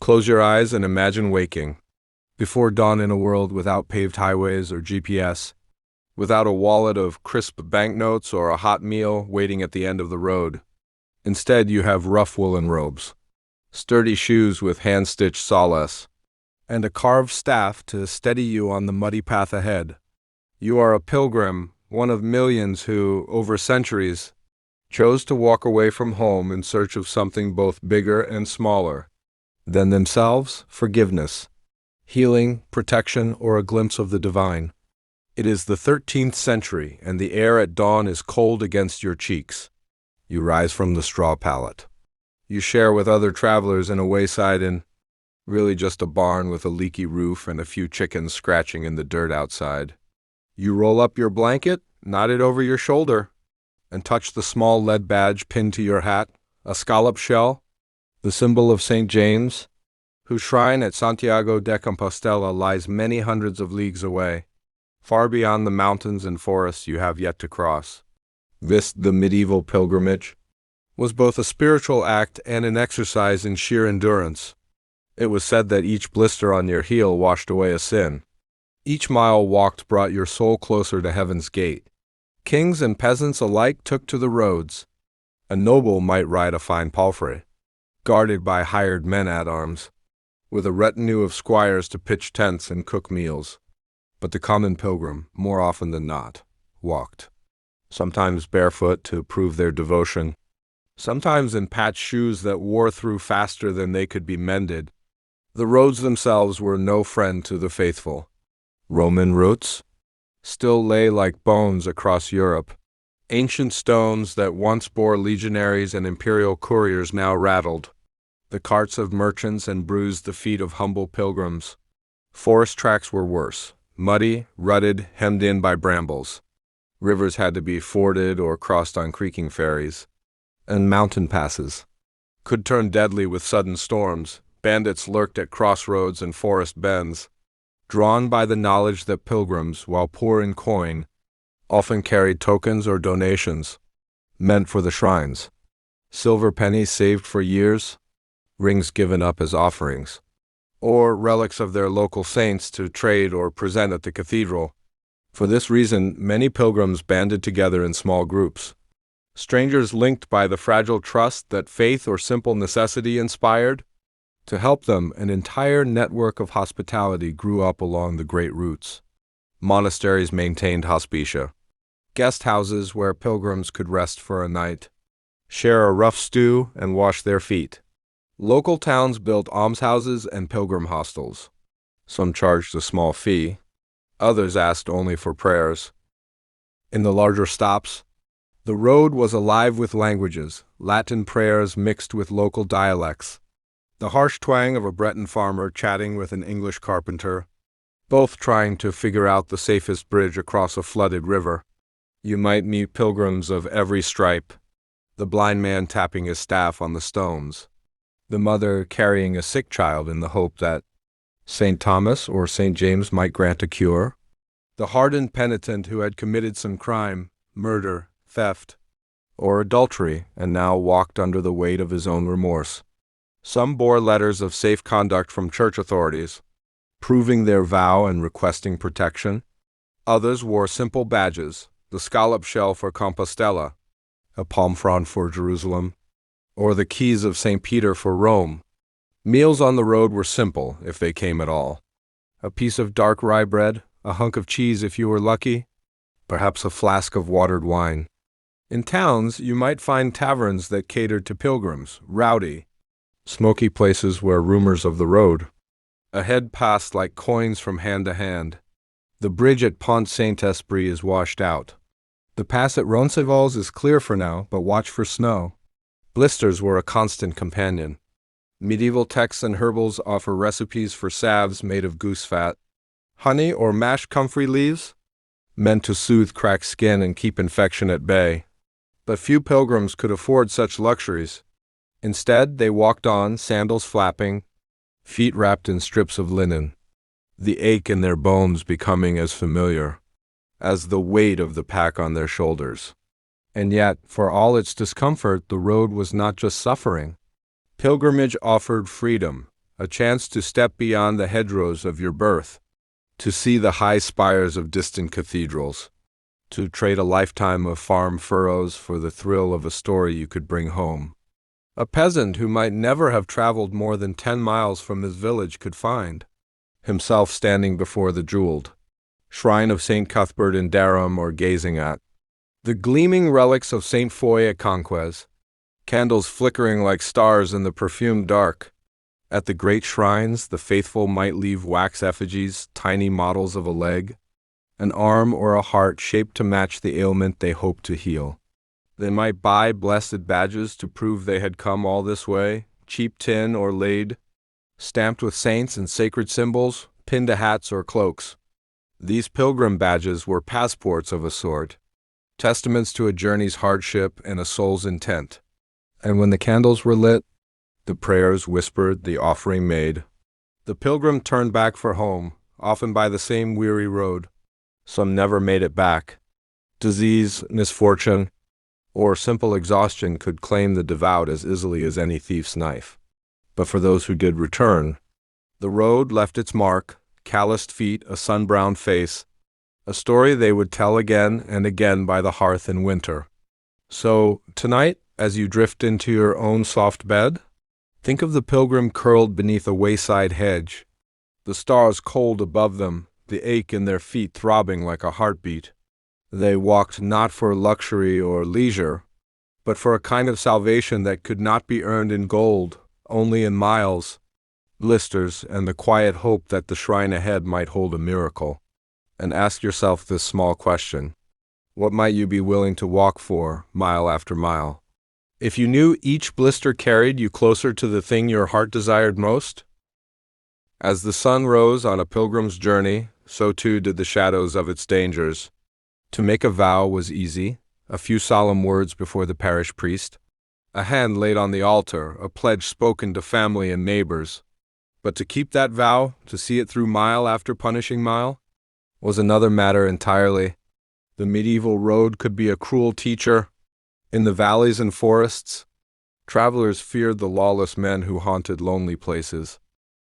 Close your eyes and imagine waking. Before dawn in a world without paved highways or GPS, without a wallet of crisp banknotes or a hot meal waiting at the end of the road. Instead, you have rough woolen robes, sturdy shoes with hand-stitched solace, and a carved staff to steady you on the muddy path ahead. You are a pilgrim, one of millions who, over centuries, chose to walk away from home in search of something both bigger and smaller than themselves: forgiveness, healing, protection, or a glimpse of the divine. It is the 13th century, and the air at dawn is cold against your cheeks. You rise from the straw pallet. You share with other travelers in a wayside inn, really just a barn with a leaky roof and a few chickens scratching in the dirt outside. You roll up your blanket, nod it over your shoulder, and touch the small lead badge pinned to your hat, a scallop shell, the symbol of St. James, whose shrine at Santiago de Compostela lies many hundreds of leagues away, far beyond the mountains and forests you have yet to cross. This, the medieval pilgrimage, was both a spiritual act and an exercise in sheer endurance. It was said that each blister on your heel washed away a sin. Each mile walked brought your soul closer to heaven's gate. Kings and peasants alike took to the roads. A noble might ride a fine palfrey, guarded by hired men-at-arms, with a retinue of squires to pitch tents and cook meals. But the common pilgrim, more often than not, walked, sometimes barefoot to prove their devotion, sometimes in patched shoes that wore through faster than they could be mended. The roads themselves were no friend to the faithful. Roman routes still lay like bones across Europe. Ancient stones that once bore legionaries and imperial couriers now rattled the carts of merchants and bruised the feet of humble pilgrims. Forest tracks were worse, muddy, rutted, hemmed in by brambles. Rivers had to be forded or crossed on creaking ferries. And mountain passes could turn deadly with sudden storms. Bandits lurked at crossroads and forest bends, drawn by the knowledge that pilgrims, while poor in coin, often carried tokens or donations meant for the shrines. Silver pennies saved for years, rings given up as offerings, or relics of their local saints to trade or present at the cathedral. For this reason, many pilgrims banded together in small groups. Strangers linked by the fragile trust that faith or simple necessity inspired. To help them, an entire network of hospitality grew up along the great routes. Monasteries maintained hospitia, guest houses where pilgrims could rest for a night, share a rough stew, and wash their feet. Local towns built almshouses and pilgrim hostels. Some charged a small fee, others asked only for prayers. In the larger stops, the road was alive with languages, Latin prayers mixed with local dialects, the harsh twang of a Breton farmer chatting with an English carpenter, both trying to figure out the safest bridge across a flooded river. You might meet pilgrims of every stripe, the blind man tapping his staff on the stones, the mother carrying a sick child in the hope that St. Thomas or St. James might grant a cure, the hardened penitent who had committed some crime, murder, theft, or adultery, and now walked under the weight of his own remorse. Some bore letters of safe conduct from church authorities, proving their vow and requesting protection. Others wore simple badges, the scallop shell for Compostela, a palm frond for Jerusalem, or the keys of St. Peter for Rome. Meals on the road were simple, if they came at all. A piece of dark rye bread, a hunk of cheese if you were lucky, perhaps a flask of watered wine. In towns, you might find taverns that catered to pilgrims, rowdy, smoky places where rumors of the road ahead passed like coins from hand to hand. The bridge at Pont Saint-Esprit is washed out. The pass at Roncesvalles is clear for now, but watch for snow. Blisters were a constant companion. Medieval texts and herbals offer recipes for salves made of goose fat, honey or mashed comfrey leaves, meant to soothe cracked skin and keep infection at bay. But few pilgrims could afford such luxuries. Instead, they walked on, sandals flapping, feet wrapped in strips of linen, the ache in their bones becoming as familiar as the weight of the pack on their shoulders. And yet, for all its discomfort, the road was not just suffering. Pilgrimage offered freedom, a chance to step beyond the hedgerows of your birth, to see the high spires of distant cathedrals, to trade a lifetime of farm furrows for the thrill of a story you could bring home. A peasant who might never have traveled more than 10 miles from his village could find himself standing before the jeweled shrine of St. Cuthbert in Durham, or gazing at the gleaming relics of St. Foy at Conques, candles flickering like stars in the perfumed dark. At the great shrines, the faithful might leave wax effigies, tiny models of a leg, an arm, or a heart shaped to match the ailment they hoped to heal. They might buy blessed badges to prove they had come all this way, cheap tin or lead, stamped with saints and sacred symbols, pinned to hats or cloaks. These pilgrim badges were passports of a sort, testaments to a journey's hardship and a soul's intent. And when the candles were lit, the prayers whispered, the offering made, the pilgrim turned back for home, often by the same weary road. Some never made it back. Disease, misfortune, or simple exhaustion could claim the devout as easily as any thief's knife. But for those who did return, the road left its mark, calloused feet, a sun-browned face, a story they would tell again and again by the hearth in winter. So, tonight, as you drift into your own soft bed, think of the pilgrim curled beneath a wayside hedge, the stars cold above them, the ache in their feet throbbing like a heartbeat. They walked not for luxury or leisure, but for a kind of salvation that could not be earned in gold, only in miles, blisters, and the quiet hope that the shrine ahead might hold a miracle. And ask yourself this small question: what might you be willing to walk for, mile after mile, if you knew each blister carried you closer to the thing your heart desired most? As the sun rose on a pilgrim's journey, so too did the shadows of its dangers. To make a vow was easy, a few solemn words before the parish priest, a hand laid on the altar, a pledge spoken to family and neighbors. But to keep that vow, to see it through mile after punishing mile, was another matter entirely. The medieval road could be a cruel teacher. In the valleys and forests, travelers feared the lawless men who haunted lonely places.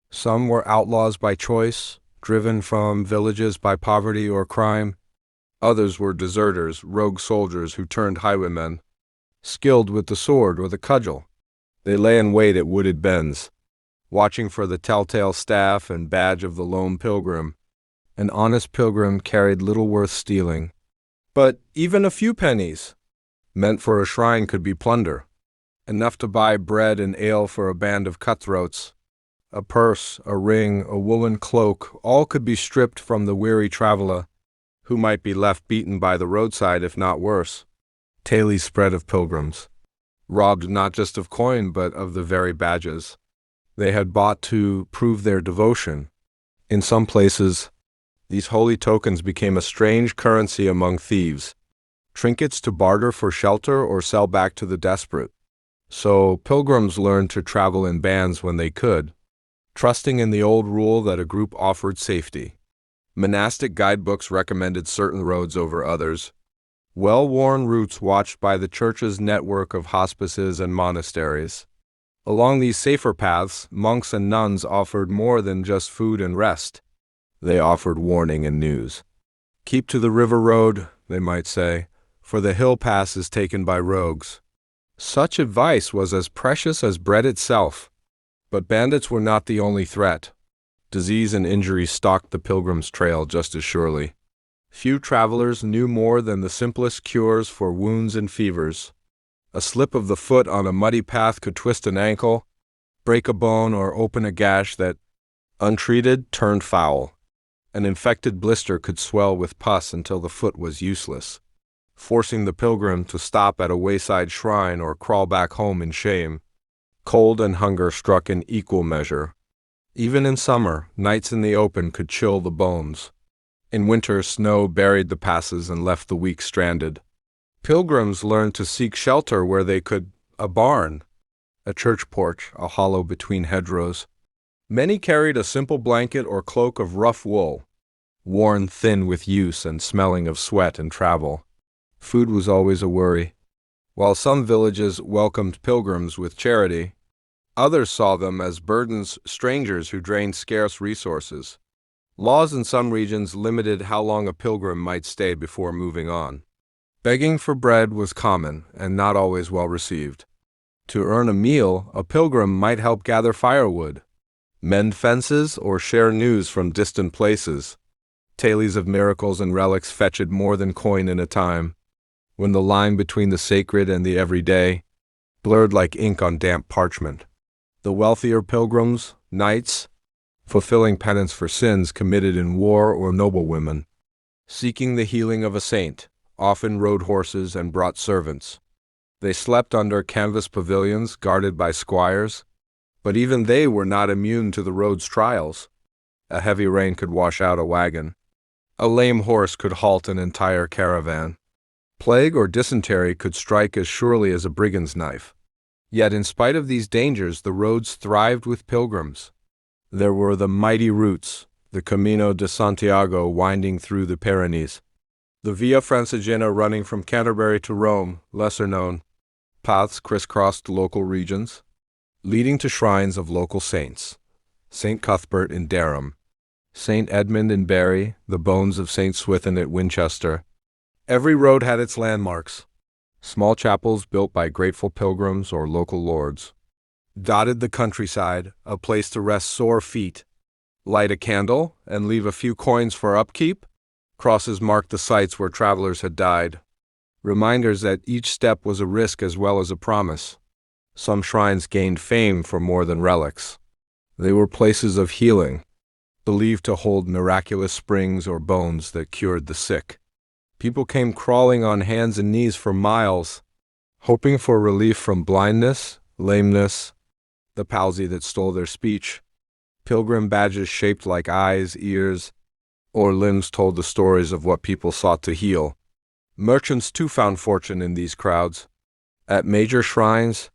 Some were outlaws by choice, driven from villages by poverty or crime. Others were deserters, rogue soldiers who turned highwaymen, skilled with the sword or the cudgel. They lay in wait at wooded bends, watching for the telltale staff and badge of the lone pilgrim. An honest pilgrim carried little worth stealing, but even a few pennies meant for a shrine could be plunder, enough to buy bread and ale for a band of cutthroats. A purse, a ring, a woolen cloak, all could be stripped from the weary traveler, who might be left beaten by the roadside, if not worse. Daily spread of pilgrims, robbed not just of coin but of the very badges they had bought to prove their devotion. In some places, these holy tokens became a strange currency among thieves, trinkets to barter for shelter or sell back to the desperate. So pilgrims learned to travel in bands when they could, trusting in the old rule that a group offered safety. Monastic guidebooks recommended certain roads over others, well-worn routes watched by the church's network of hospices and monasteries. Along these safer paths, monks and nuns offered more than just food and rest. They offered warning and news. Keep to the river road, they might say, for the hill pass is taken by rogues. Such advice was as precious as bread itself. But bandits were not the only threat. Disease and injury stalked the pilgrim's trail just as surely. Few travelers knew more than the simplest cures for wounds and fevers. A slip of the foot on a muddy path could twist an ankle, break a bone, or open a gash that, untreated, turned foul. An infected blister could swell with pus until the foot was useless, forcing the pilgrim to stop at a wayside shrine or crawl back home in shame. Cold and hunger struck in equal measure. Even in summer, nights in the open could chill the bones. In winter, snow buried the passes and left the weak stranded. Pilgrims learned to seek shelter where they could: a barn, a church porch, a hollow between hedgerows. Many carried a simple blanket or cloak of rough wool, worn thin with use and smelling of sweat and travel. Food was always a worry. While some villages welcomed pilgrims with charity, Others saw them as burdens, strangers who drained scarce resources. Laws in some regions limited how long a pilgrim might stay before moving on. Begging for bread was common and not always well received. To earn a meal, a pilgrim might help gather firewood, mend fences, or share news from distant places. Tales of miracles and relics fetched more than coin in a time, when the line between the sacred and the everyday blurred like ink on damp parchment. The wealthier pilgrims, knights, fulfilling penance for sins committed in war, or noblewomen, seeking the healing of a saint, often rode horses and brought servants. They slept under canvas pavilions guarded by squires, but even they were not immune to the road's trials. A heavy rain could wash out a wagon. A lame horse could halt an entire caravan. Plague or dysentery could strike as surely as a brigand's knife. Yet in spite of these dangers, the roads thrived with pilgrims. There were the mighty routes, the Camino de Santiago winding through the Pyrenees, the Via Francigena running from Canterbury to Rome, lesser known. Paths crisscrossed local regions, leading to shrines of local saints. St. Cuthbert in Durham, St. Edmund in Bury, the bones of St. Swithin at Winchester. Every road had its landmarks. Small chapels built by grateful pilgrims or local lords dotted the countryside, a place to rest sore feet. Light a candle and leave a few coins for upkeep. Crosses marked the sites where travelers had died, reminders that each step was a risk as well as a promise. Some shrines gained fame for more than relics. They were places of healing, believed to hold miraculous springs or bones that cured the sick. People came crawling on hands and knees for miles, hoping for relief from blindness, lameness, the palsy that stole their speech. Pilgrim badges shaped like eyes, ears, or limbs told the stories of what people sought to heal. Merchants too found fortune in these crowds. At major shrines,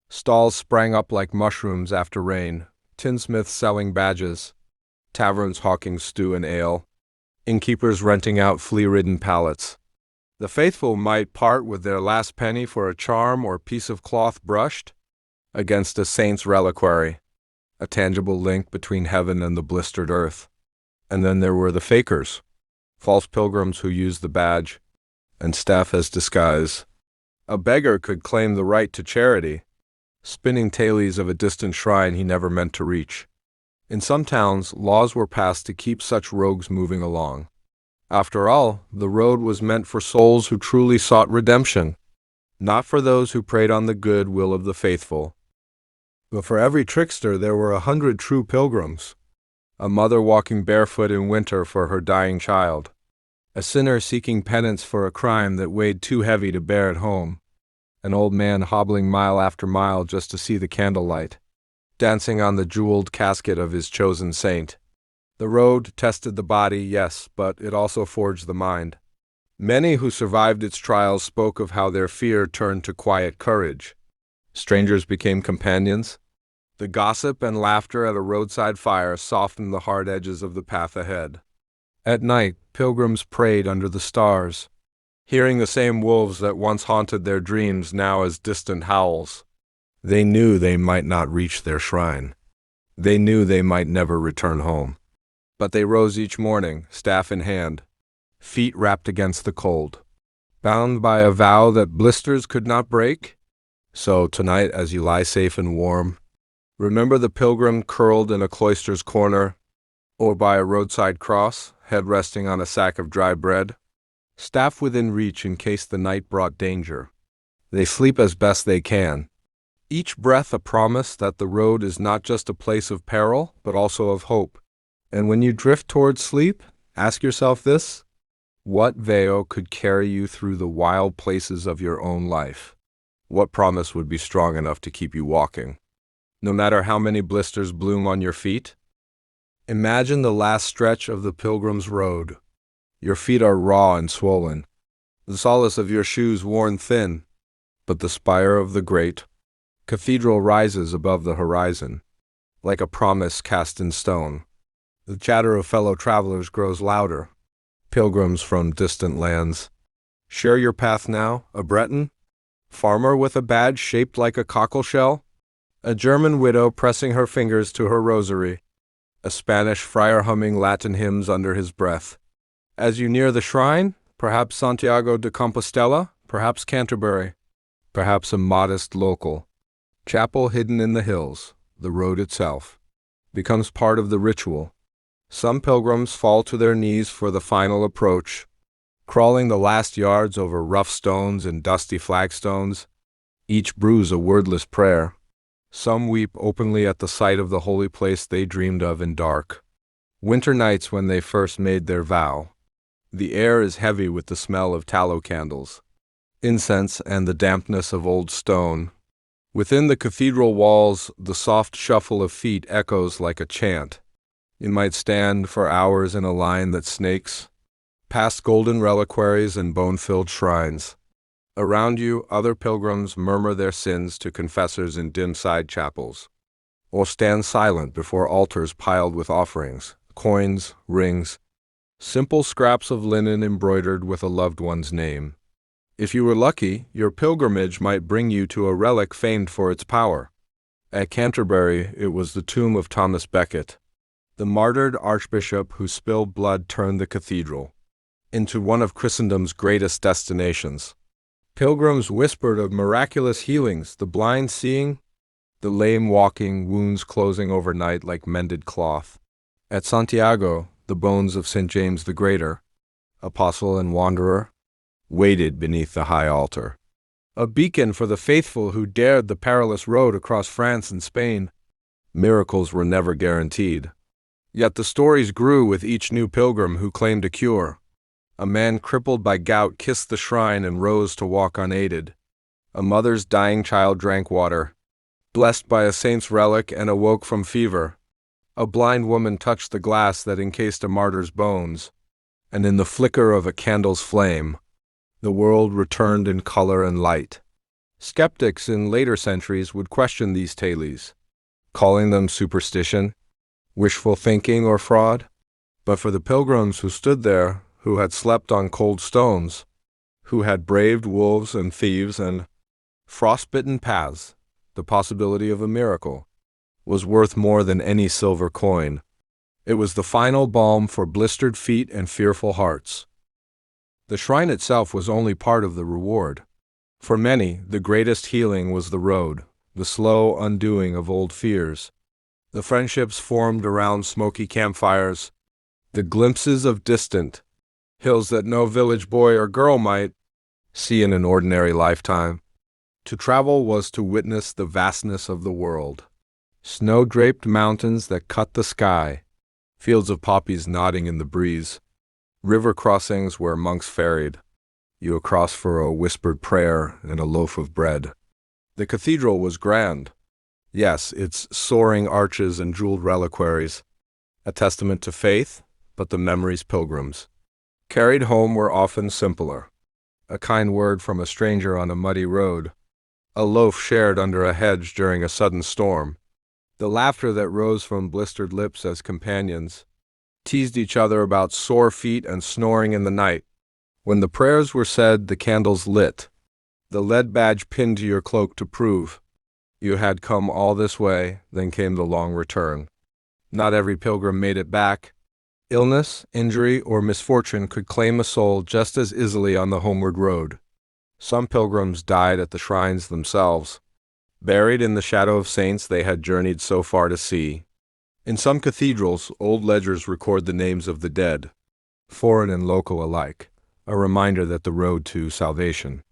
stalls sprang up like mushrooms after rain, tinsmiths selling badges, taverns hawking stew and ale, innkeepers renting out flea-ridden pallets. The faithful might part with their last penny for a charm or piece of cloth brushed against a saint's reliquary, a tangible link between heaven and the blistered earth. And then there were the fakers, false pilgrims who used the badge and staff as disguise. A beggar could claim the right to charity, spinning tales of a distant shrine he never meant to reach. In some towns, laws were passed to keep such rogues moving along. After all, the road was meant for souls who truly sought redemption, not for those who preyed on the good will of the faithful. But for every trickster there were 100 true pilgrims. A mother walking barefoot in winter for her dying child, a sinner seeking penance for a crime that weighed too heavy to bear at home, an old man hobbling mile after mile just to see the candlelight, dancing on the jeweled casket of his chosen saint. The road tested the body, yes, but it also forged the mind. Many who survived its trials spoke of how their fear turned to quiet courage. Strangers became companions. The gossip and laughter at a roadside fire softened the hard edges of the path ahead. At night, pilgrims prayed under the stars, hearing the same wolves that once haunted their dreams now as distant howls. They knew they might not reach their shrine. They knew they might never return home. But they rose each morning, staff in hand, feet wrapped against the cold, bound by a vow that blisters could not break. So tonight, as you lie safe and warm, remember the pilgrim curled in a cloister's corner, or by a roadside cross, head resting on a sack of dry bread, staff within reach in case the night brought danger. They sleep as best they can, each breath a promise that the road is not just a place of peril, but also of hope. And when you drift towards sleep, ask yourself this: what veil could carry you through the wild places of your own life? What promise would be strong enough to keep you walking, no matter how many blisters bloom on your feet? Imagine the last stretch of the Pilgrim's Road. Your feet are raw and swollen, the solace of your shoes worn thin, but the spire of the great cathedral rises above the horizon, like a promise cast in stone. The chatter of fellow travelers grows louder, pilgrims from distant lands. Share your path now, a Breton? Farmer with a badge shaped like a cockleshell? a German widow pressing her fingers to her rosary, a Spanish friar humming Latin hymns under his breath. As you near the shrine, perhaps Santiago de Compostela, perhaps Canterbury, perhaps a modest local chapel hidden in the hills, the road itself becomes part of the ritual. Some pilgrims fall to their knees for the final approach, crawling the last yards over rough stones and dusty flagstones. Each brews a wordless prayer. Some weep openly at the sight of the holy place they dreamed of in dark winter nights when they first made their vow. The air is heavy with the smell of tallow candles, incense, and the dampness of old stone. Within the cathedral walls, the soft shuffle of feet echoes like a chant. You might stand for hours in a line that snakes past golden reliquaries and bone-filled shrines. Around you, other pilgrims murmur their sins to confessors in dim side chapels, or stand silent before altars piled with offerings, coins, rings, simple scraps of linen embroidered with a loved one's name. If you were lucky, your pilgrimage might bring you to a relic famed for its power. At Canterbury, it was the tomb of Thomas Becket, the martyred archbishop whose spilled blood turned the cathedral into one of Christendom's greatest destinations. Pilgrims whispered of miraculous healings, the blind seeing, the lame walking, wounds closing overnight like mended cloth. At Santiago, the bones of St. James the Greater, apostle and wanderer, waited beneath the high altar, a beacon for the faithful who dared the perilous road across France and Spain. Miracles were never guaranteed. Yet the stories grew with each new pilgrim who claimed a cure. A man crippled by gout kissed the shrine and rose to walk unaided. A mother's dying child drank water, blessed by a saint's relic, and awoke from fever. A blind woman touched the glass that encased a martyr's bones, and in the flicker of a candle's flame, the world returned in color and light. Skeptics in later centuries would question these tales, calling them superstition, wishful thinking, or fraud. But for the pilgrims who stood there, who had slept on cold stones, who had braved wolves and thieves and frostbitten paths, the possibility of a miracle was worth more than any silver coin. It was the final balm for blistered feet and fearful hearts. The shrine itself was only part of the reward. For many, the greatest healing was the road, the slow undoing of old fears, the friendships formed around smoky campfires, the glimpses of distant hills that no village boy or girl might see in an ordinary lifetime. To travel was to witness the vastness of the world. Snow-draped mountains that cut the sky, fields of poppies nodding in the breeze, river crossings where monks ferried you across for a whispered prayer and a loaf of bread. The cathedral was grand. Yes, its soaring arches and jeweled reliquaries, a testament to faith, but the memories pilgrims carried home were often simpler. A kind word from a stranger on a muddy road, a loaf shared under a hedge during a sudden storm, the laughter that rose from blistered lips as companions teased each other about sore feet and snoring in the night. When the prayers were said, the candles lit, the lead badge pinned to your cloak to prove you had come all this way. Then came the long return. Not every pilgrim made it back. Illness, injury, or misfortune could claim a soul just as easily on the homeward road. Some pilgrims died at the shrines themselves, buried in the shadow of saints they had journeyed so far to see. In some cathedrals, old ledgers record the names of the dead, foreign and local alike, a reminder that the road to salvation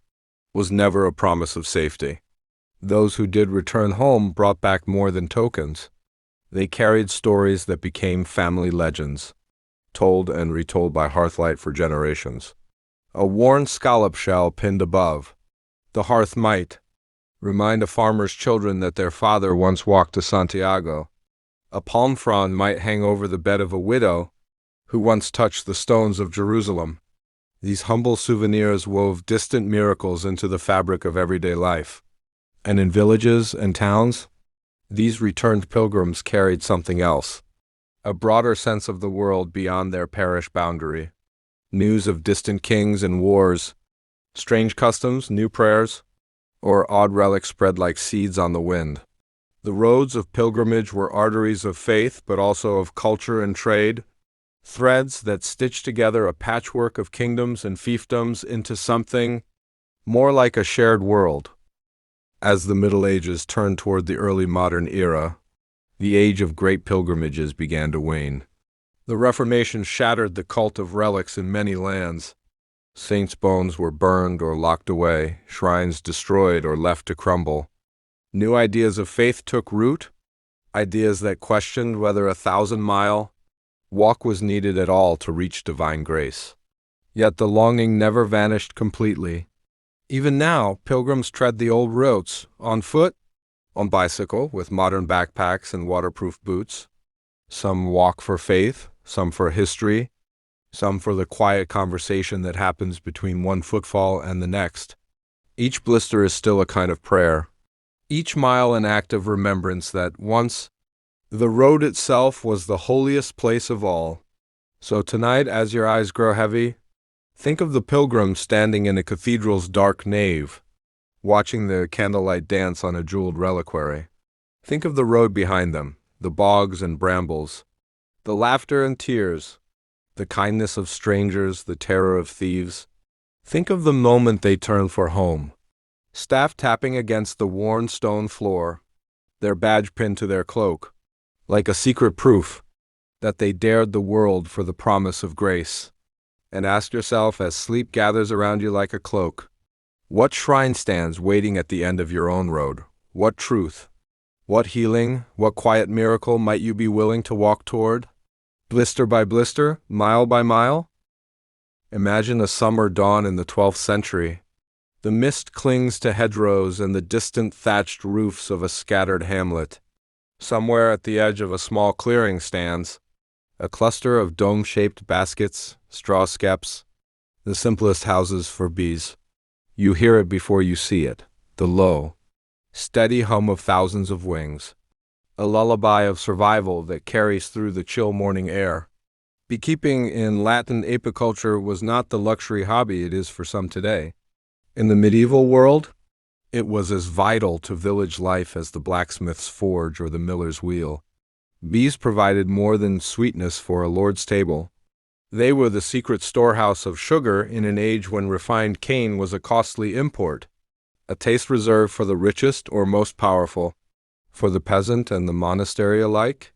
was never a promise of safety. Those who did return home brought back more than tokens. They carried stories that became family legends, told and retold by Hearthlight for generations. A worn scallop shell pinned above the hearth might remind a farmer's children that their father once walked to Santiago. A palm frond might hang over the bed of a widow who once touched the stones of Jerusalem. These humble souvenirs wove distant miracles into the fabric of everyday life. And in villages and towns, these returned pilgrims carried something else, a broader sense of the world beyond their parish boundary. News of distant kings and wars, strange customs, new prayers, or odd relics spread like seeds on the wind. The roads of pilgrimage were arteries of faith, but also of culture and trade, threads that stitched together a patchwork of kingdoms and fiefdoms into something more like a shared world. As the Middle Ages turned toward the early modern era, the age of great pilgrimages began to wane. The Reformation shattered the cult of relics in many lands. Saints' bones were burned or locked away, shrines destroyed or left to crumble. New ideas of faith took root, ideas that questioned whether a 1,000-mile walk was needed at all to reach divine grace. Yet the longing never vanished completely. Even now, pilgrims tread the old routes, on foot, on bicycle, with modern backpacks and waterproof boots. Some walk for faith, some for history, some for the quiet conversation that happens between one footfall and the next. Each blister is still a kind of prayer, each mile an act of remembrance that once the road itself was the holiest place of all. So tonight, as your eyes grow heavy, think of the pilgrims standing in a cathedral's dark nave, watching the candlelight dance on a jeweled reliquary. Think of the road behind them, the bogs and brambles, the laughter and tears, the kindness of strangers, the terror of thieves. Think of the moment they turn for home, staff tapping against the worn stone floor, their badge pinned to their cloak, like a secret proof that they dared the world for the promise of grace. And ask yourself, as sleep gathers around you like a cloak, what shrine stands waiting at the end of your own road? What truth, what healing, what quiet miracle might you be willing to walk toward? Blister by blister, mile by mile? Imagine a summer dawn in the 12th century. The mist clings to hedgerows and the distant thatched roofs of a scattered hamlet. Somewhere at the edge of a small clearing stands a cluster of dome-shaped baskets, straw skeps, the simplest houses for bees. You hear it before you see it, the low, steady hum of thousands of wings, a lullaby of survival that carries through the chill morning air. Beekeeping in Latin apiculture was not the luxury hobby it is for some today. In the medieval world, it was as vital to village life as the blacksmith's forge or the miller's wheel. Bees provided more than sweetness for a lord's table. They were the secret storehouse of sugar in an age when refined cane was a costly import, a taste reserved for the richest or most powerful. For the peasant and the monastery alike,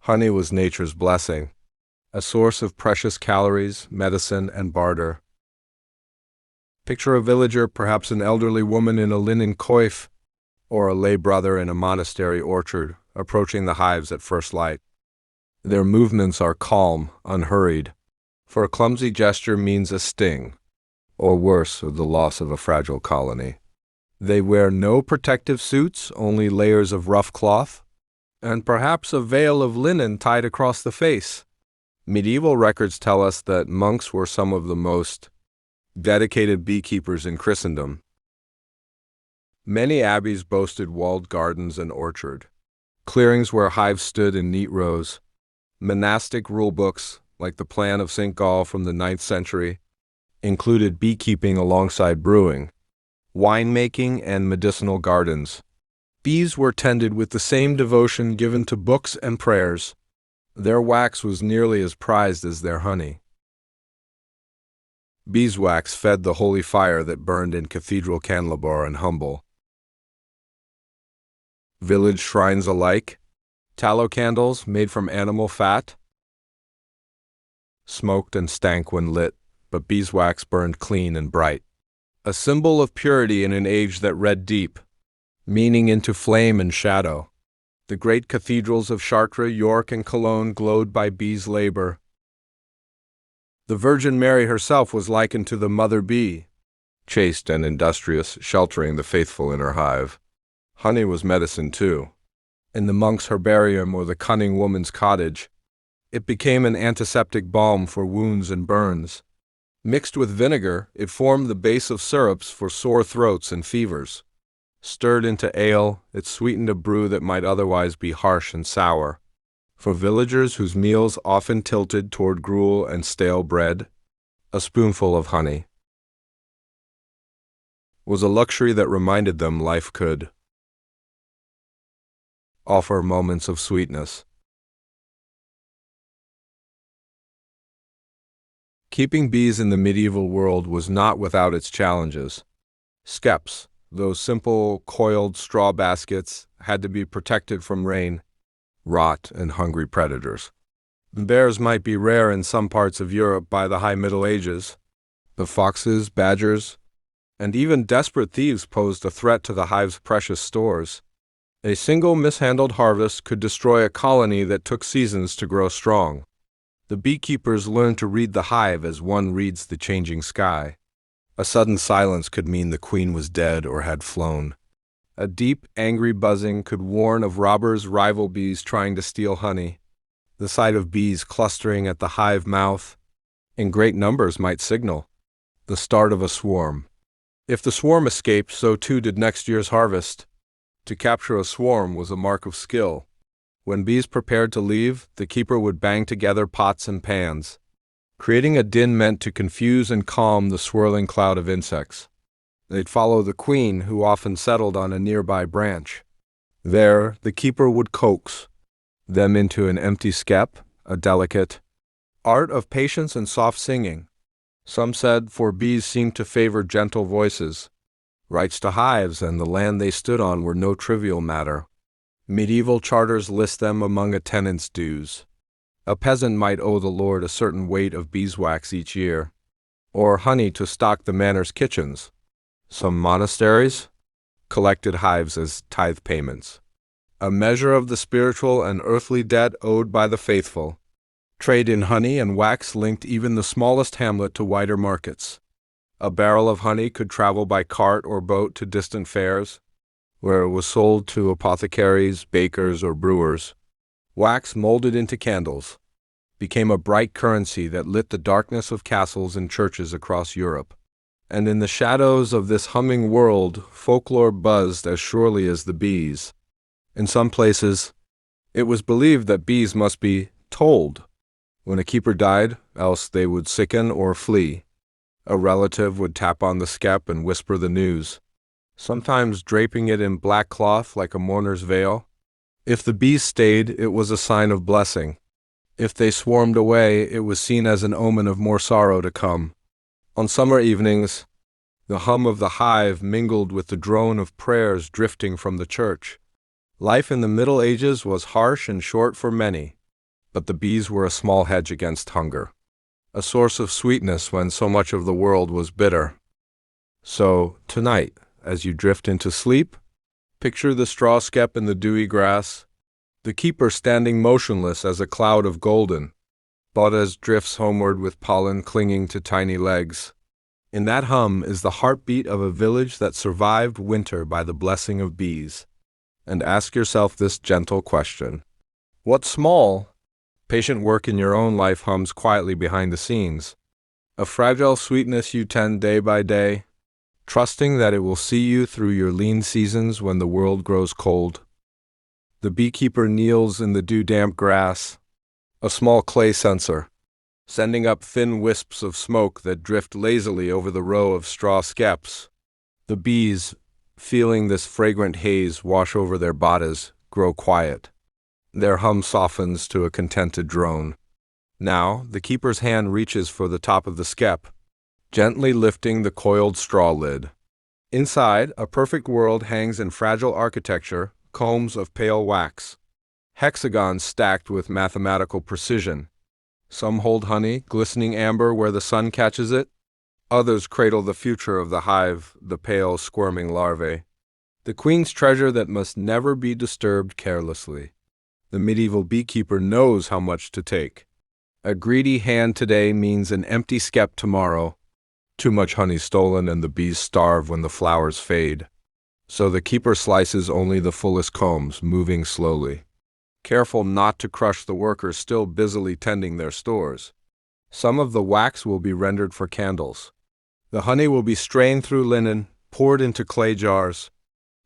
honey was nature's blessing, a source of precious calories, medicine, and barter. Picture a villager, perhaps an elderly woman in a linen coif, or a lay brother in a monastery orchard, approaching the hives at first light. Their movements are calm, unhurried, for a clumsy gesture means a sting, or worse, the loss of a fragile colony. They wear no protective suits, only layers of rough cloth, and perhaps a veil of linen tied across the face. Medieval records tell us that monks were some of the most dedicated beekeepers in Christendom. Many abbeys boasted walled gardens and orchard, clearings where hives stood in neat rows. Monastic rulebooks, like the Plan of St. Gall from the 9th century, included beekeeping alongside brewing, winemaking, and medicinal gardens. Bees were tended with the same devotion given to books and prayers. Their wax was nearly as prized as their honey. Beeswax fed the holy fire that burned in cathedral candelabra and humble. Village shrines alike, tallow candles made from animal fat, smoked and stank when lit, but beeswax burned clean and bright. A symbol of purity in an age that read deep, meaning into flame and shadow. The great cathedrals of Chartres, York, and Cologne glowed by bees' labor. The Virgin Mary herself was likened to the mother bee, chaste and industrious, sheltering the faithful in her hive. Honey was medicine too. In the monk's herbarium or the cunning woman's cottage, it became an antiseptic balm for wounds and burns. Mixed with vinegar, it formed the base of syrups for sore throats and fevers. Stirred into ale, it sweetened a brew that might otherwise be harsh and sour. For villagers whose meals often tilted toward gruel and stale bread, a spoonful of honey was a luxury that reminded them life could offer moments of sweetness. Keeping bees in the medieval world was not without its challenges. Skeps, those simple, coiled straw baskets, had to be protected from rain, rot, and hungry predators. Bears might be rare in some parts of Europe by the High Middle Ages, but foxes, badgers, and even desperate thieves posed a threat to the hive's precious stores. A single mishandled harvest could destroy a colony that took seasons to grow strong. The beekeepers learned to read the hive as one reads the changing sky. A sudden silence could mean the queen was dead or had flown. A deep, angry buzzing could warn of robbers, rival bees trying to steal honey. The sight of bees clustering at the hive mouth in great numbers might signal the start of a swarm. If the swarm escaped, so too did next year's harvest. To capture a swarm was a mark of skill. When bees prepared to leave, the keeper would bang together pots and pans, creating a din meant to confuse and calm the swirling cloud of insects. They'd follow the queen, who often settled on a nearby branch. There, the keeper would coax them into an empty skep, a delicate art of patience and soft singing. Some said, for bees seemed to favor gentle voices. Rights to hives and the land they stood on were no trivial matter. Medieval charters list them among a tenant's dues. A peasant might owe the lord a certain weight of beeswax each year, or honey to stock the manor's kitchens. Some monasteries collected hives as tithe payments, a measure of the spiritual and earthly debt owed by the faithful. Trade in honey and wax linked even the smallest hamlet to wider markets. A barrel of honey could travel by cart or boat to distant fairs, where it was sold to apothecaries, bakers, or brewers. Wax molded into candles became a bright currency that lit the darkness of castles and churches across Europe. And in the shadows of this humming world, folklore buzzed as surely as the bees. In some places, it was believed that bees must be told when a keeper died, else they would sicken or flee. A relative would tap on the skep and whisper the news, sometimes draping it in black cloth like a mourner's veil. If the bees stayed, it was a sign of blessing. If they swarmed away, it was seen as an omen of more sorrow to come. On summer evenings, the hum of the hive mingled with the drone of prayers drifting from the church. Life in the Middle Ages was harsh and short for many, but the bees were a small hedge against hunger, a source of sweetness when so much of the world was bitter. So, tonight, as you drift into sleep, picture the straw skep in the dewy grass, the keeper standing motionless as a cloud of golden, Bodas drifts homeward with pollen clinging to tiny legs. In that hum is the heartbeat of a village that survived winter by the blessing of bees. And ask yourself this gentle question: what small, patient work in your own life hums quietly behind the scenes? A fragile sweetness you tend day by day, trusting that it will see you through your lean seasons when the world grows cold. The beekeeper kneels in the dew-damp grass, a small clay censer, sending up thin wisps of smoke that drift lazily over the row of straw skeps. The bees, feeling this fragrant haze wash over their bodies, grow quiet. Their hum softens to a contented drone. Now, the keeper's hand reaches for the top of the skep, gently lifting the coiled straw lid. Inside, a perfect world hangs in fragile architecture, combs of pale wax, hexagons stacked with mathematical precision. Some hold honey, glistening amber where the sun catches it. Others cradle the future of the hive, the pale, squirming larvae. The queen's treasure that must never be disturbed carelessly. The medieval beekeeper knows how much to take. A greedy hand today means an empty skep tomorrow. Too much honey stolen and the bees starve when the flowers fade. So the keeper slices only the fullest combs, moving slowly, careful not to crush the workers still busily tending their stores. Some of the wax will be rendered for candles. The honey will be strained through linen, poured into clay jars,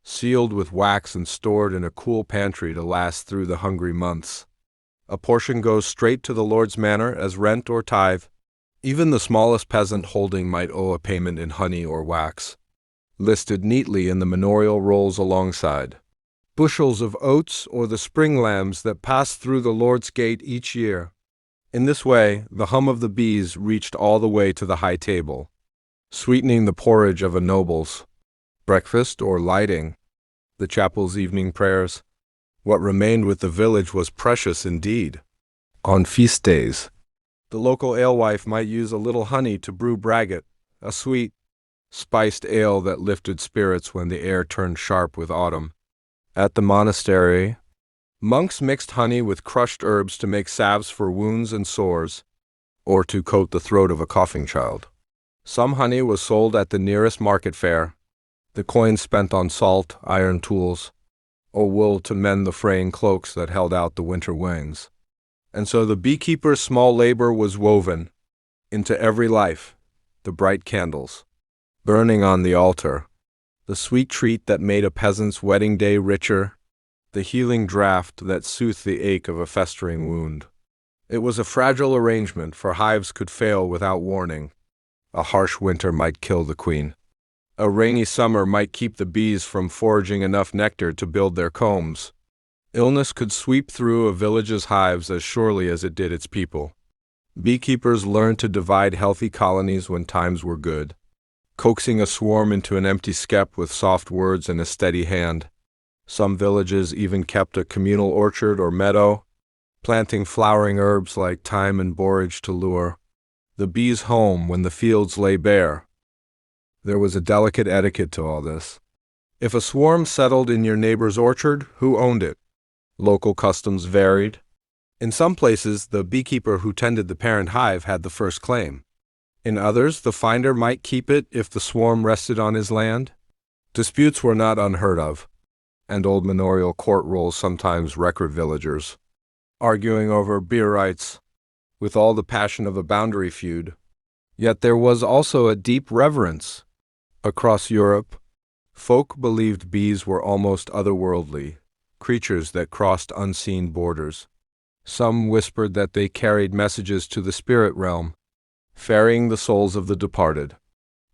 sealed with wax and stored in a cool pantry to last through the hungry months. A portion goes straight to the Lord's manor as rent or tithe. Even the smallest peasant holding might owe a payment in honey or wax, listed neatly in the manorial rolls alongside. bushels of oats, or the spring lambs that passed through the Lord's gate each year. In this way, the hum of the bees reached all the way to the high table, sweetening the porridge of a noble's breakfast or lighting the chapel's evening prayers. What remained with the village was precious indeed. On feast days, the local alewife might use a little honey to brew braggot, a sweet, spiced ale that lifted spirits when the air turned sharp with autumn. At the monastery, monks mixed honey with crushed herbs to make salves for wounds and sores, or to coat the throat of a coughing child. Some honey was sold at the nearest market fair, the coins spent on salt, iron tools, or wool to mend the fraying cloaks that held out the winter wings. And so the beekeeper's small labor was woven into every life, the bright candles burning on the altar, the sweet treat that made a peasant's wedding day richer, the healing draught that soothed the ache of a festering wound. It was a fragile arrangement, for hives could fail without warning. A harsh winter might kill the queen. A rainy summer might keep the bees from foraging enough nectar to build their combs. Illness could sweep through a village's hives as surely as it did its people. Beekeepers learned to divide healthy colonies when times were good, coaxing a swarm into an empty skep with soft words and a steady hand. Some villages even kept a communal orchard or meadow, planting flowering herbs like thyme and borage to lure the bees home when the fields lay bare. There was a delicate etiquette to all this. If a swarm settled in your neighbor's orchard, who owned it? Local customs varied. In some places, the beekeeper who tended the parent hive had the first claim. In others, the finder might keep it if the swarm rested on his land. Disputes were not unheard of, and old manorial court rolls sometimes record villagers arguing over beer rights with all the passion of a boundary feud. Yet there was also a deep reverence. Across Europe, folk believed bees were almost otherworldly, creatures that crossed unseen borders. Some whispered that they carried messages to the spirit realm, ferrying the souls of the departed.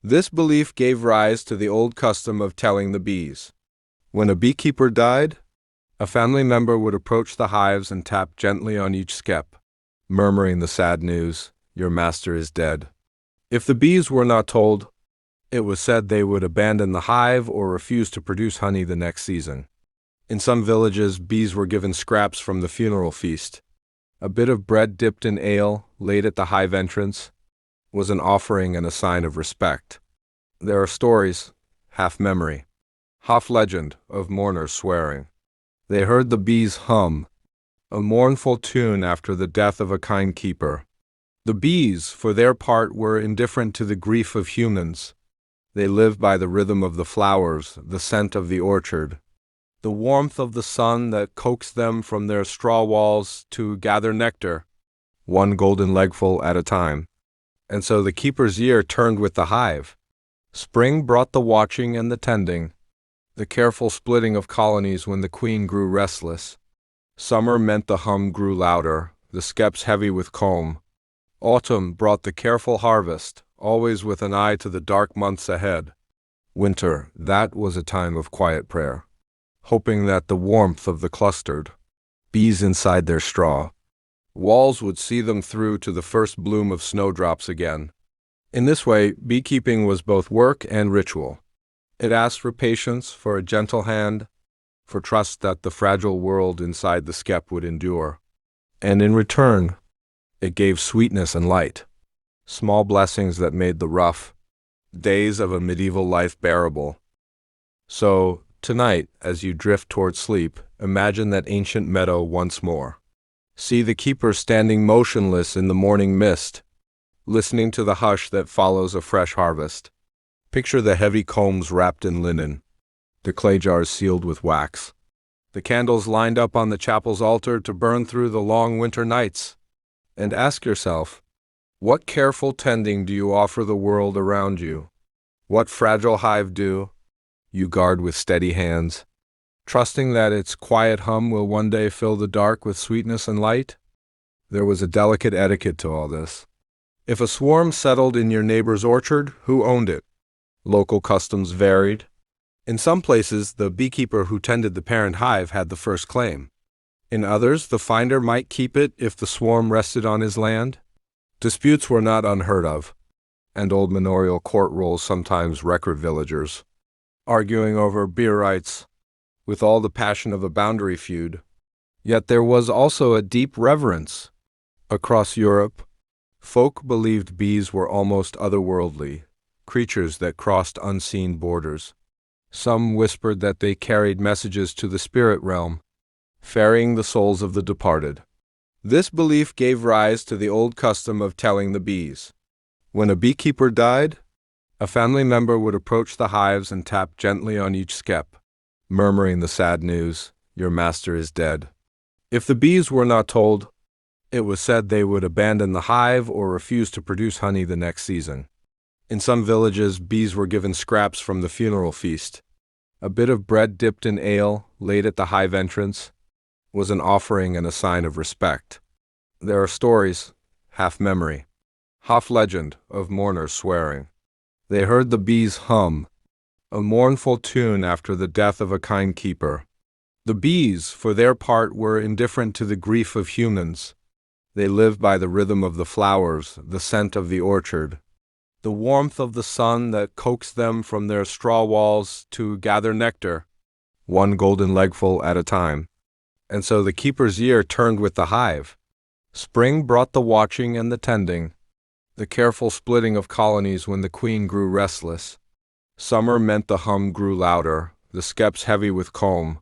This belief gave rise to the old custom of telling the bees. When a beekeeper died, a family member would approach the hives and tap gently on each skep, murmuring the sad news, "Your master is dead." If the bees were not told, it was said they would abandon the hive or refuse to produce honey the next season. In some villages, bees were given scraps from the funeral feast. A bit of bread dipped in ale, laid at the hive entrance, was an offering and a sign of respect. There are stories, half memory, half legend, of mourners swearing they heard the bees hum, a mournful tune after the death of a kind keeper. The bees, for their part, were indifferent to the grief of humans. They lived by the rhythm of the flowers, the scent of the orchard, the warmth of the sun that coaxed them from their straw walls to gather nectar, one golden legful at a time. And so the keeper's year turned with the hive. Spring brought the watching and the tending, the careful splitting of colonies when the queen grew restless. Summer meant the hum grew louder, the skeps heavy with comb. Autumn brought the careful harvest, always with an eye to the dark months ahead. Winter, that was a time of quiet prayer, hoping that the warmth of the clustered bees inside their straw walls would see them through to the first bloom of snowdrops again. In this way, beekeeping was both work and ritual. It asked for patience, for a gentle hand, for trust that the fragile world inside the skep would endure. And in return, it gave sweetness and light, small blessings that made the rough days of a medieval life bearable. So, tonight, as you drift toward sleep, imagine that ancient meadow once more. See the keeper standing motionless in the morning mist, listening to the hush that follows a fresh harvest. Picture the heavy combs wrapped in linen, the clay jars sealed with wax, the candles lined up on the chapel's altar to burn through the long winter nights. And ask yourself, what careful tending do you offer the world around you? What fragile hive do you guard with steady hands, trusting that its quiet hum will one day fill the dark with sweetness and light? There was a delicate etiquette to all this. If a swarm settled in your neighbor's orchard, who owned it? Local customs varied. In some places, the beekeeper who tended the parent hive had the first claim. In others, the finder might keep it if the swarm rested on his land. Disputes were not unheard of, and old manorial court rolls sometimes record villagers arguing over beer rights with all the passion of a boundary feud. Yet there was also a deep reverence. Across Europe, folk believed bees were almost otherworldly, creatures that crossed unseen borders. Some whispered that they carried messages to the spirit realm, ferrying the souls of the departed. This belief gave rise to the old custom of telling the bees. When a beekeeper died, a family member would approach the hives and tap gently on each skep, murmuring the sad news, "Your master is dead." If the bees were not told, it was said they would abandon the hive or refuse to produce honey the next season. In some villages, bees were given scraps from the funeral feast. A bit of bread dipped in ale, laid at the hive entrance, was an offering and a sign of respect. There are stories, half memory, half legend, of mourners swearing they heard the bees hum, a mournful tune after the death of a kind keeper. The bees, for their part, were indifferent to the grief of humans. They lived by the rhythm of the flowers, the scent of the orchard, the warmth of the sun that coaxed them from their straw walls to gather nectar, one golden legful at a time. And so the keeper's year turned with the hive. Spring brought the watching and the tending, the careful splitting of colonies when the queen grew restless. Summer meant the hum grew louder, the skeps heavy with comb.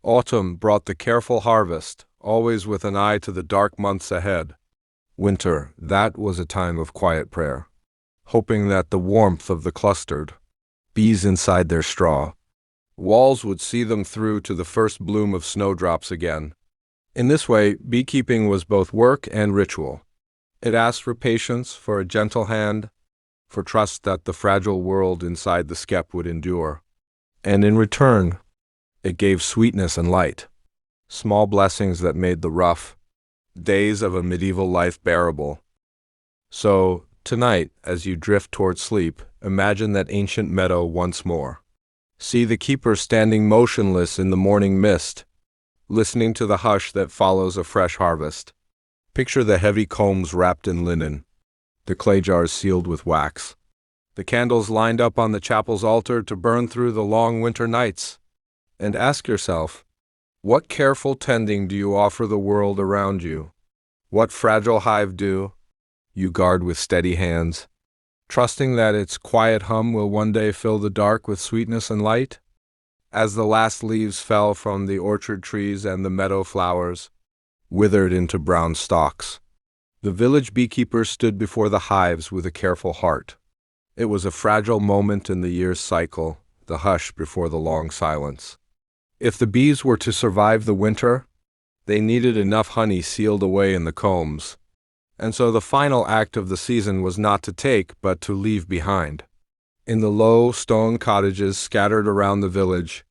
Autumn brought the careful harvest, always with an eye to the dark months ahead. Winter, that was a time of quiet prayer, hoping that the warmth of the clustered bees inside their straw walls would see them through to the first bloom of snowdrops again. In this way, beekeeping was both work and ritual. It asked for patience, for a gentle hand, for trust that the fragile world inside the skep would endure. And in return, it gave sweetness and light, small blessings that made the rough days of a medieval life bearable. So, tonight, as you drift toward sleep, imagine that ancient meadow once more. See the keeper standing motionless in the morning mist, listening to the hush that follows a fresh harvest. Picture the heavy combs wrapped in linen, the clay jars sealed with wax, the candles lined up on the chapel's altar to burn through the long winter nights. And ask yourself, what careful tending do you offer the world around you? What fragile hive do you guard with steady hands, trusting that its quiet hum will one day fill the dark with sweetness and light? As the last leaves fell from the orchard trees and the meadow flowers withered into brown stalks, the village beekeeper stood before the hives with a careful heart. It was a fragile moment in the year's cycle, the hush before the long silence. If the bees were to survive the winter, they needed enough honey sealed away in the combs. And so the final act of the season was not to take, but to leave behind. In the low stone cottages scattered around the village,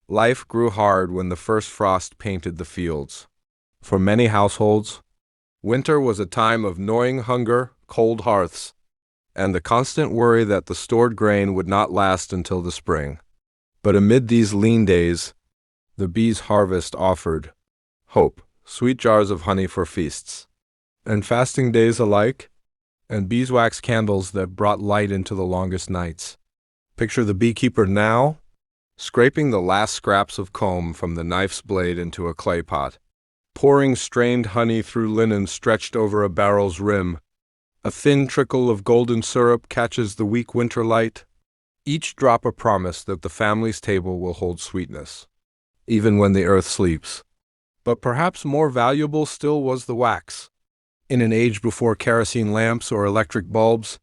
life grew hard when the first frost painted the fields. For many households, winter was a time of gnawing hunger, cold hearths, and the constant worry that the stored grain would not last until the spring. But amid these lean days, the bees' harvest offered hope, sweet jars of honey for feasts, and fasting days alike, and beeswax candles that brought light into the longest nights. Picture the beekeeper now, scraping the last scraps of comb from the knife's blade into a clay pot, pouring strained honey through linen stretched over a barrel's rim. A thin trickle of golden syrup catches the weak winter light, each drop a promise that the family's table will hold sweetness, even when the earth sleeps. But perhaps more valuable still was the wax. In an age before kerosene lamps or electric bulbs,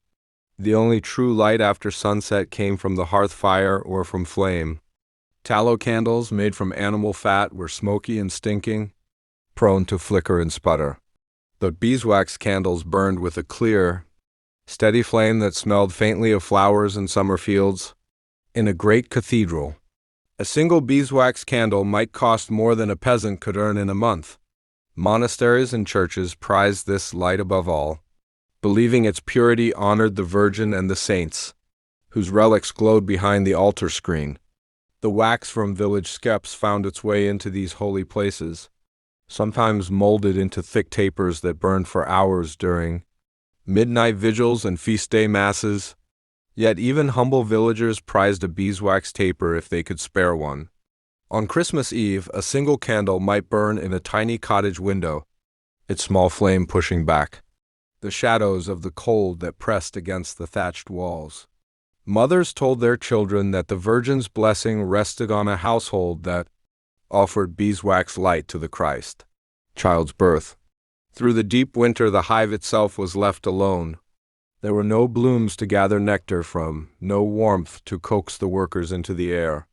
the only true light after sunset came from the hearth fire or from flame. Tallow candles made from animal fat were smoky and stinking, prone to flicker and sputter. But beeswax candles burned with a clear, steady flame that smelled faintly of flowers and summer fields. In a great cathedral, a single beeswax candle might cost more than a peasant could earn in a month. Monasteries and churches prized this light above all, believing its purity honored the Virgin and the saints, whose relics glowed behind the altar screen. The wax from village skeps found its way into these holy places, sometimes molded into thick tapers that burned for hours during midnight vigils and feast day masses. Yet even humble villagers prized a beeswax taper if they could spare one. On Christmas Eve, a single candle might burn in a tiny cottage window, its small flame pushing back the shadows of the cold that pressed against the thatched walls. Mothers told their children that the Virgin's blessing rested on a household that offered beeswax light to the Christ child's birth. Through the deep winter, the hive itself was left alone. There were no blooms to gather nectar from, no warmth to coax the workers into the air.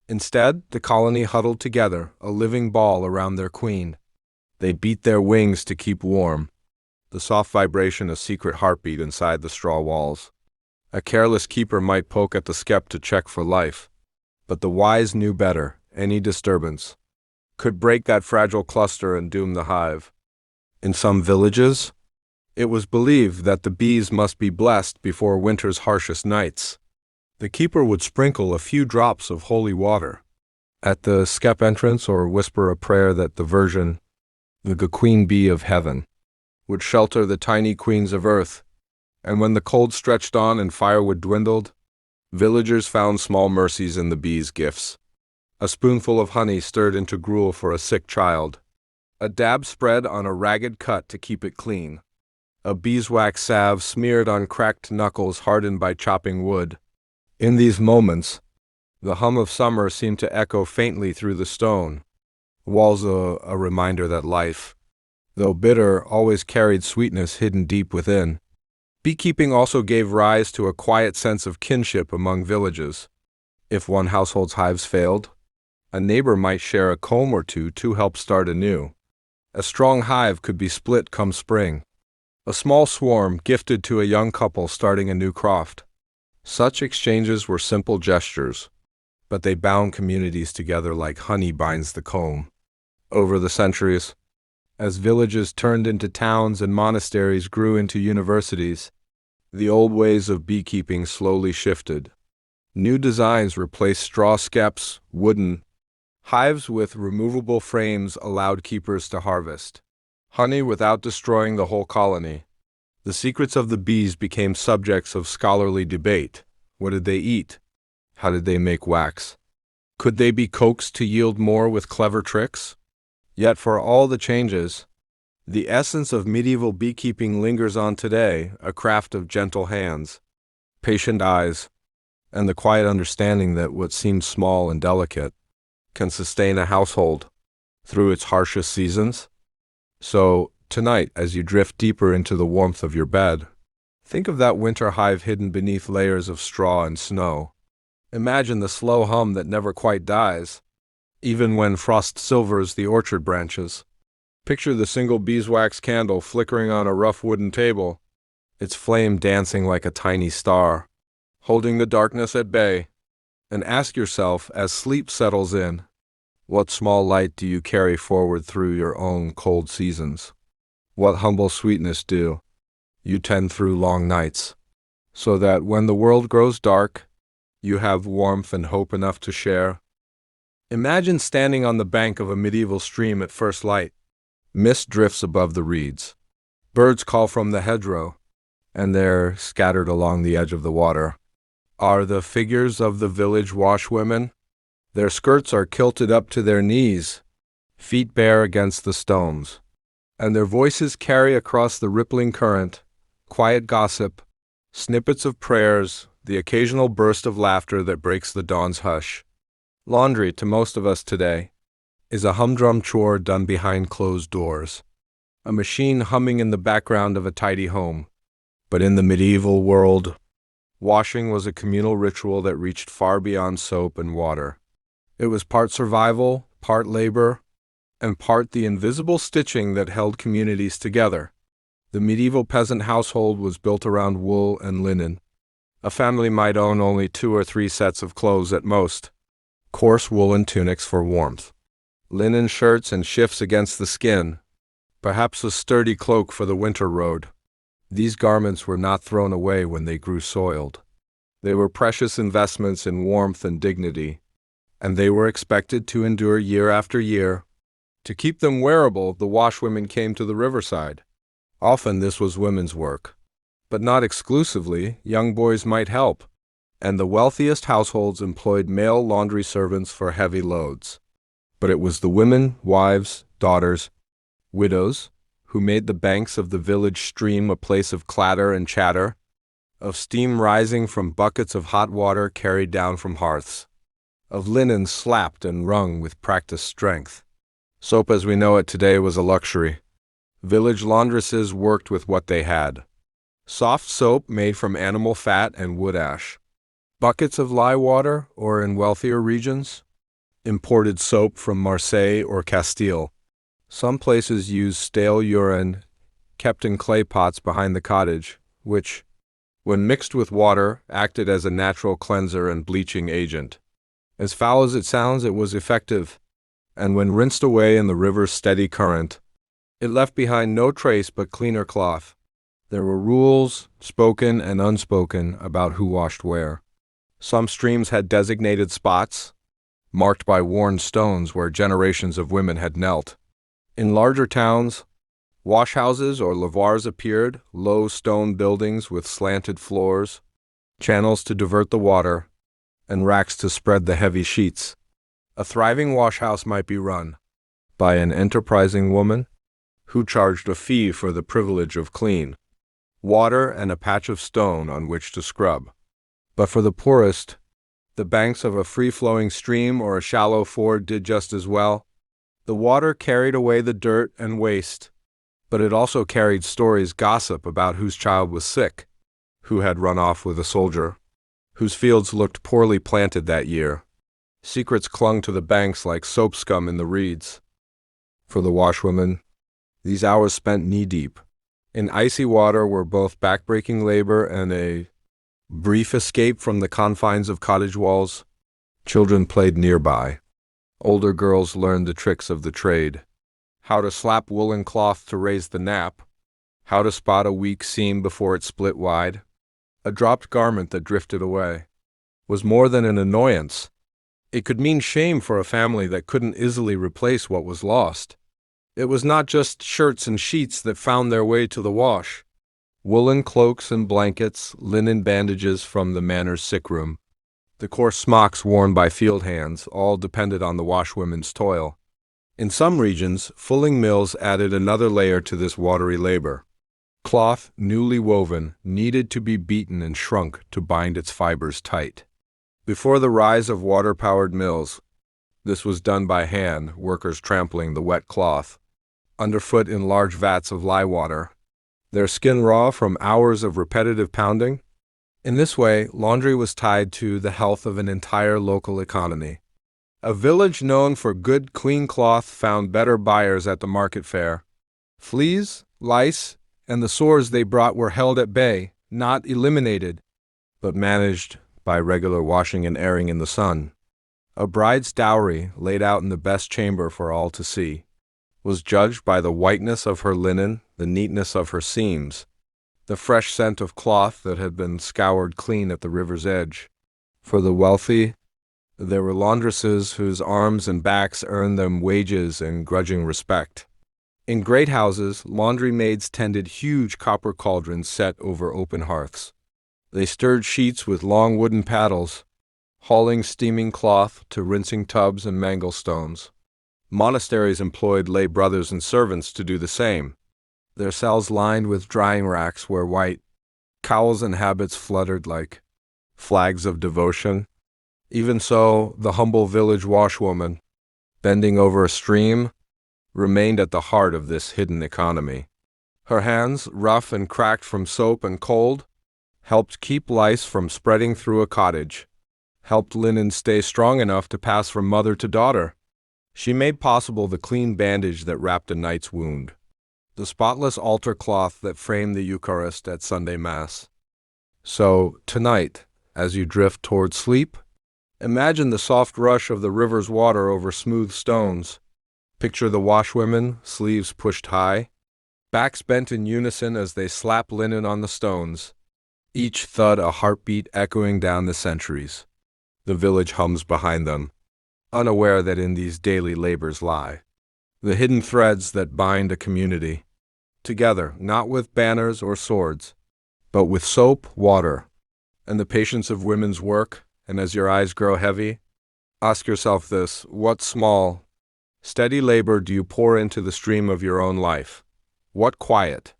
Instead, the colony huddled together, a living ball around their queen. They beat their wings to keep warm, the soft vibration a secret heartbeat inside the straw walls. A careless keeper might poke at the skep to check for life, but the wise knew better. Any disturbance could break that fragile cluster and doom the hive. In some villages, it was believed that the bees must be blessed before winter's harshest nights. The keeper would sprinkle a few drops of holy water at the skep entrance or whisper a prayer that the Virgin, the queen bee of heaven, would shelter the tiny queens of earth. And when the cold stretched on and firewood dwindled, villagers found small mercies in the bees' gifts. A spoonful of honey stirred into gruel for a sick child, a dab spread on a ragged cut to keep it clean, a beeswax salve smeared on cracked knuckles hardened by chopping wood. In these moments, the hum of summer seemed to echo faintly through the stone walls, a reminder that life, though bitter, always carried sweetness hidden deep within. Beekeeping also gave rise to a quiet sense of kinship among villages. If one household's hives failed, a neighbor might share a comb or two to help start anew. A strong hive could be split come spring, a small swarm gifted to a young couple starting a new croft. Such exchanges were simple gestures, but they bound communities together like honey binds the comb. Over the centuries, as villages turned into towns and monasteries grew into universities, the old ways of beekeeping slowly shifted. New designs replaced straw skeps, wooden hives with removable frames allowed keepers to harvest honey without destroying the whole colony. The secrets of the bees became subjects of scholarly debate. What did they eat? How did they make wax? Could they be coaxed to yield more with clever tricks? Yet for all the changes, the essence of medieval beekeeping lingers on today, a craft of gentle hands, patient eyes, and the quiet understanding that what seems small and delicate can sustain a household through its harshest seasons. So, tonight, as you drift deeper into the warmth of your bed, think of that winter hive hidden beneath layers of straw and snow. Imagine the slow hum that never quite dies, even when frost silvers the orchard branches. Picture the single beeswax candle flickering on a rough wooden table, its flame dancing like a tiny star, holding the darkness at bay. And ask yourself, as sleep settles in, what small light do you carry forward through your own cold seasons? What humble sweetness do you tend through long nights, so that when the world grows dark, you have warmth and hope enough to share? Imagine standing on the bank of a medieval stream at first light. Mist drifts above the reeds. Birds call from the hedgerow, and there, scattered along the edge of the water, are the figures of the village washwomen. Their skirts are kilted up to their knees, feet bare against the stones, and their voices carry across the rippling current quiet gossip, snippets of prayers, the occasional burst of laughter that breaks the dawn's hush. Laundry, to most of us today, is a humdrum chore done behind closed doors, a machine humming in the background of a tidy home. But in the medieval world, washing was a communal ritual that reached far beyond soap and water. It was part survival, part labor, and part the invisible stitching that held communities together. The medieval peasant household was built around wool and linen. A family might own only 2 or 3 sets of clothes at most. Coarse woolen tunics for warmth, linen shirts and shifts against the skin, perhaps a sturdy cloak for the winter road. These garments were not thrown away when they grew soiled. They were precious investments in warmth and dignity. and they were expected to endure year after year. To keep them wearable, the washwomen came to the riverside. Often this was women's work, but not exclusively. Young boys might help, and the wealthiest households employed male laundry servants for heavy loads. But it was the women, wives, daughters, widows, who made the banks of the village stream a place of clatter and chatter, of steam rising from buckets of hot water carried down from hearths, of linen slapped and wrung with practiced strength. Soap as we know it today was a luxury. Village laundresses worked with what they had. Soft soap made from animal fat and wood ash. Buckets of lye water, or in wealthier regions, imported soap from Marseille or Castile. Some places used stale urine kept in clay pots behind the cottage, which, when mixed with water, acted as a natural cleanser and bleaching agent. As foul as it sounds, it was effective, and when rinsed away in the river's steady current, it left behind no trace but cleaner cloth. There were rules, spoken and unspoken, about who washed where. Some streams had designated spots, marked by worn stones where generations of women had knelt. In larger towns, washhouses or lavoirs appeared, low stone buildings with slanted floors, channels to divert the water, and racks to spread the heavy sheets. A thriving washhouse might be run by an enterprising woman who charged a fee for the privilege of clean water and a patch of stone on which to scrub. But for the poorest, the banks of a free-flowing stream or a shallow ford did just as well. The water carried away the dirt and waste, but it also carried stories, gossip about whose child was sick, who had run off with a soldier, whose fields looked poorly planted that year. Secrets clung to the banks like soap scum in the reeds. For the washwomen, these hours spent knee-deep in icy water were both backbreaking labor and a brief escape from the confines of cottage walls. Children played nearby. Older girls learned the tricks of the trade. How to slap woolen cloth to raise the nap. How to spot a weak seam before it split wide. A dropped garment that drifted away was more than an annoyance. It could mean shame for a family that couldn't easily replace what was lost. It was not just shirts and sheets that found their way to the wash. Woolen cloaks and blankets, linen bandages from the manor's sick room, the coarse smocks worn by field hands, all depended on the washwomen's toil. In some regions, fulling mills added another layer to this watery labor. Cloth, newly woven, needed to be beaten and shrunk to bind its fibers tight. Before the rise of water-powered mills, this was done by hand, workers trampling the wet cloth underfoot in large vats of lye water, their skin raw from hours of repetitive pounding. In this way, laundry was tied to the health of an entire local economy. A village known for good, clean cloth found better buyers at the market fair. Fleas, lice, and the sores they brought were held at bay, not eliminated, but managed by regular washing and airing in the sun. A bride's dowry, laid out in the best chamber for all to see, was judged by the whiteness of her linen, the neatness of her seams, the fresh scent of cloth that had been scoured clean at the river's edge. For the wealthy, there were laundresses whose arms and backs earned them wages and grudging respect. In great houses, laundry maids tended huge copper cauldrons set over open hearths. They stirred sheets with long wooden paddles, hauling steaming cloth to rinsing tubs and mangle stones. Monasteries employed lay brothers and servants to do the same, their cells lined with drying racks where white cowls and habits fluttered like flags of devotion. Even so, the humble village washwoman, bending over a stream, remained at the heart of this hidden economy. Her hands, rough and cracked from soap and cold, helped keep lice from spreading through a cottage, helped linen stay strong enough to pass from mother to daughter. She made possible the clean bandage that wrapped a knight's wound, the spotless altar cloth that framed the Eucharist at Sunday Mass. So, tonight, as you drift toward sleep, imagine the soft rush of the river's water over smooth stones. Picture the washwomen, sleeves pushed high, backs bent in unison as they slap linen on the stones, each thud a heartbeat echoing down the centuries. The village hums behind them. unaware that in these daily labors lie the hidden threads that bind a community together, not with banners or swords, but with soap, water, and the patience of women's work. And as your eyes grow heavy, ask yourself this: what small, steady labor do you pour into the stream of your own life? What quiet,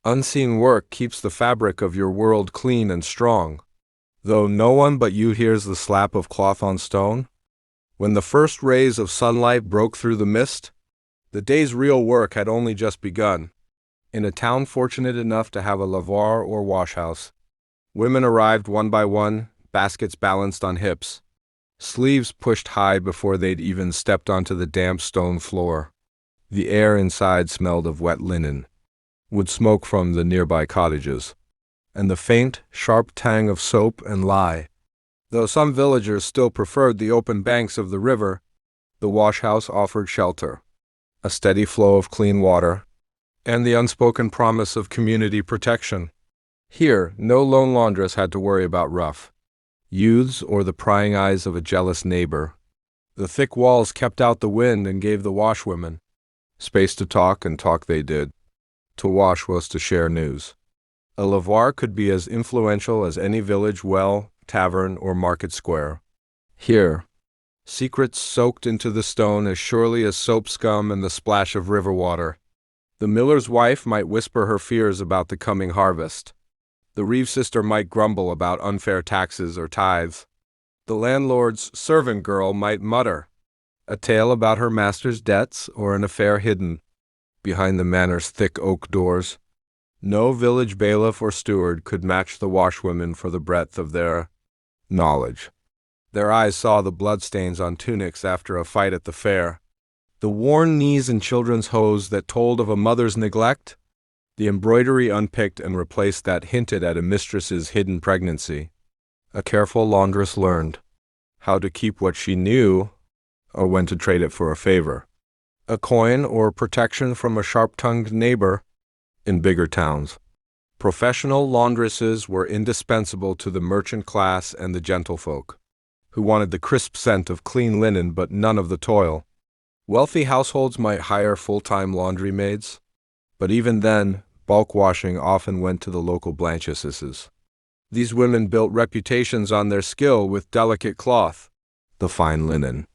unseen work keeps the fabric of your world clean and strong, though no one but you hears the slap of cloth on stone? When the first rays of sunlight broke through the mist, the day's real work had only just begun. In a town fortunate enough to have a lavoir or washhouse, women arrived one by one, baskets balanced on hips, sleeves pushed high before they'd even stepped onto the damp stone floor. The air inside smelled of wet linen, wood smoke from the nearby cottages, and the faint, sharp tang of soap and lye. Though some villagers still preferred the open banks of the river, the washhouse offered shelter, a steady flow of clean water, and the unspoken promise of community protection. Here, no lone laundress had to worry about rough youths or the prying eyes of a jealous neighbor. The thick walls kept out the wind and gave the washwomen space to talk, and talk they did. To wash was to share news. A lavoir could be as influential as any village well, tavern, or market square. Here, secrets soaked into the stone as surely as soap scum and the splash of river water. The miller's wife might whisper her fears about the coming harvest. The reeve sister might grumble about unfair taxes or tithes. The landlord's servant girl might mutter a tale about her master's debts or an affair hidden behind the manor's thick oak doors. No village bailiff or steward could match the washwomen for the breadth of their knowledge. Their eyes saw the bloodstains on tunics after a fight at the fair, the worn knees in children's hose that told of a mother's neglect, the embroidery unpicked and replaced that hinted at a mistress's hidden pregnancy. A careful laundress learned how to keep what she knew or when to trade it for a favor, a coin or protection from a sharp-tongued neighbor. In bigger towns, professional laundresses were indispensable to the merchant class and the gentlefolk, who wanted the crisp scent of clean linen but none of the toil. Wealthy households might hire full-time laundry maids, but even then, bulk washing often went to the local blanchesses. These women built reputations on their skill with delicate cloth, the fine linen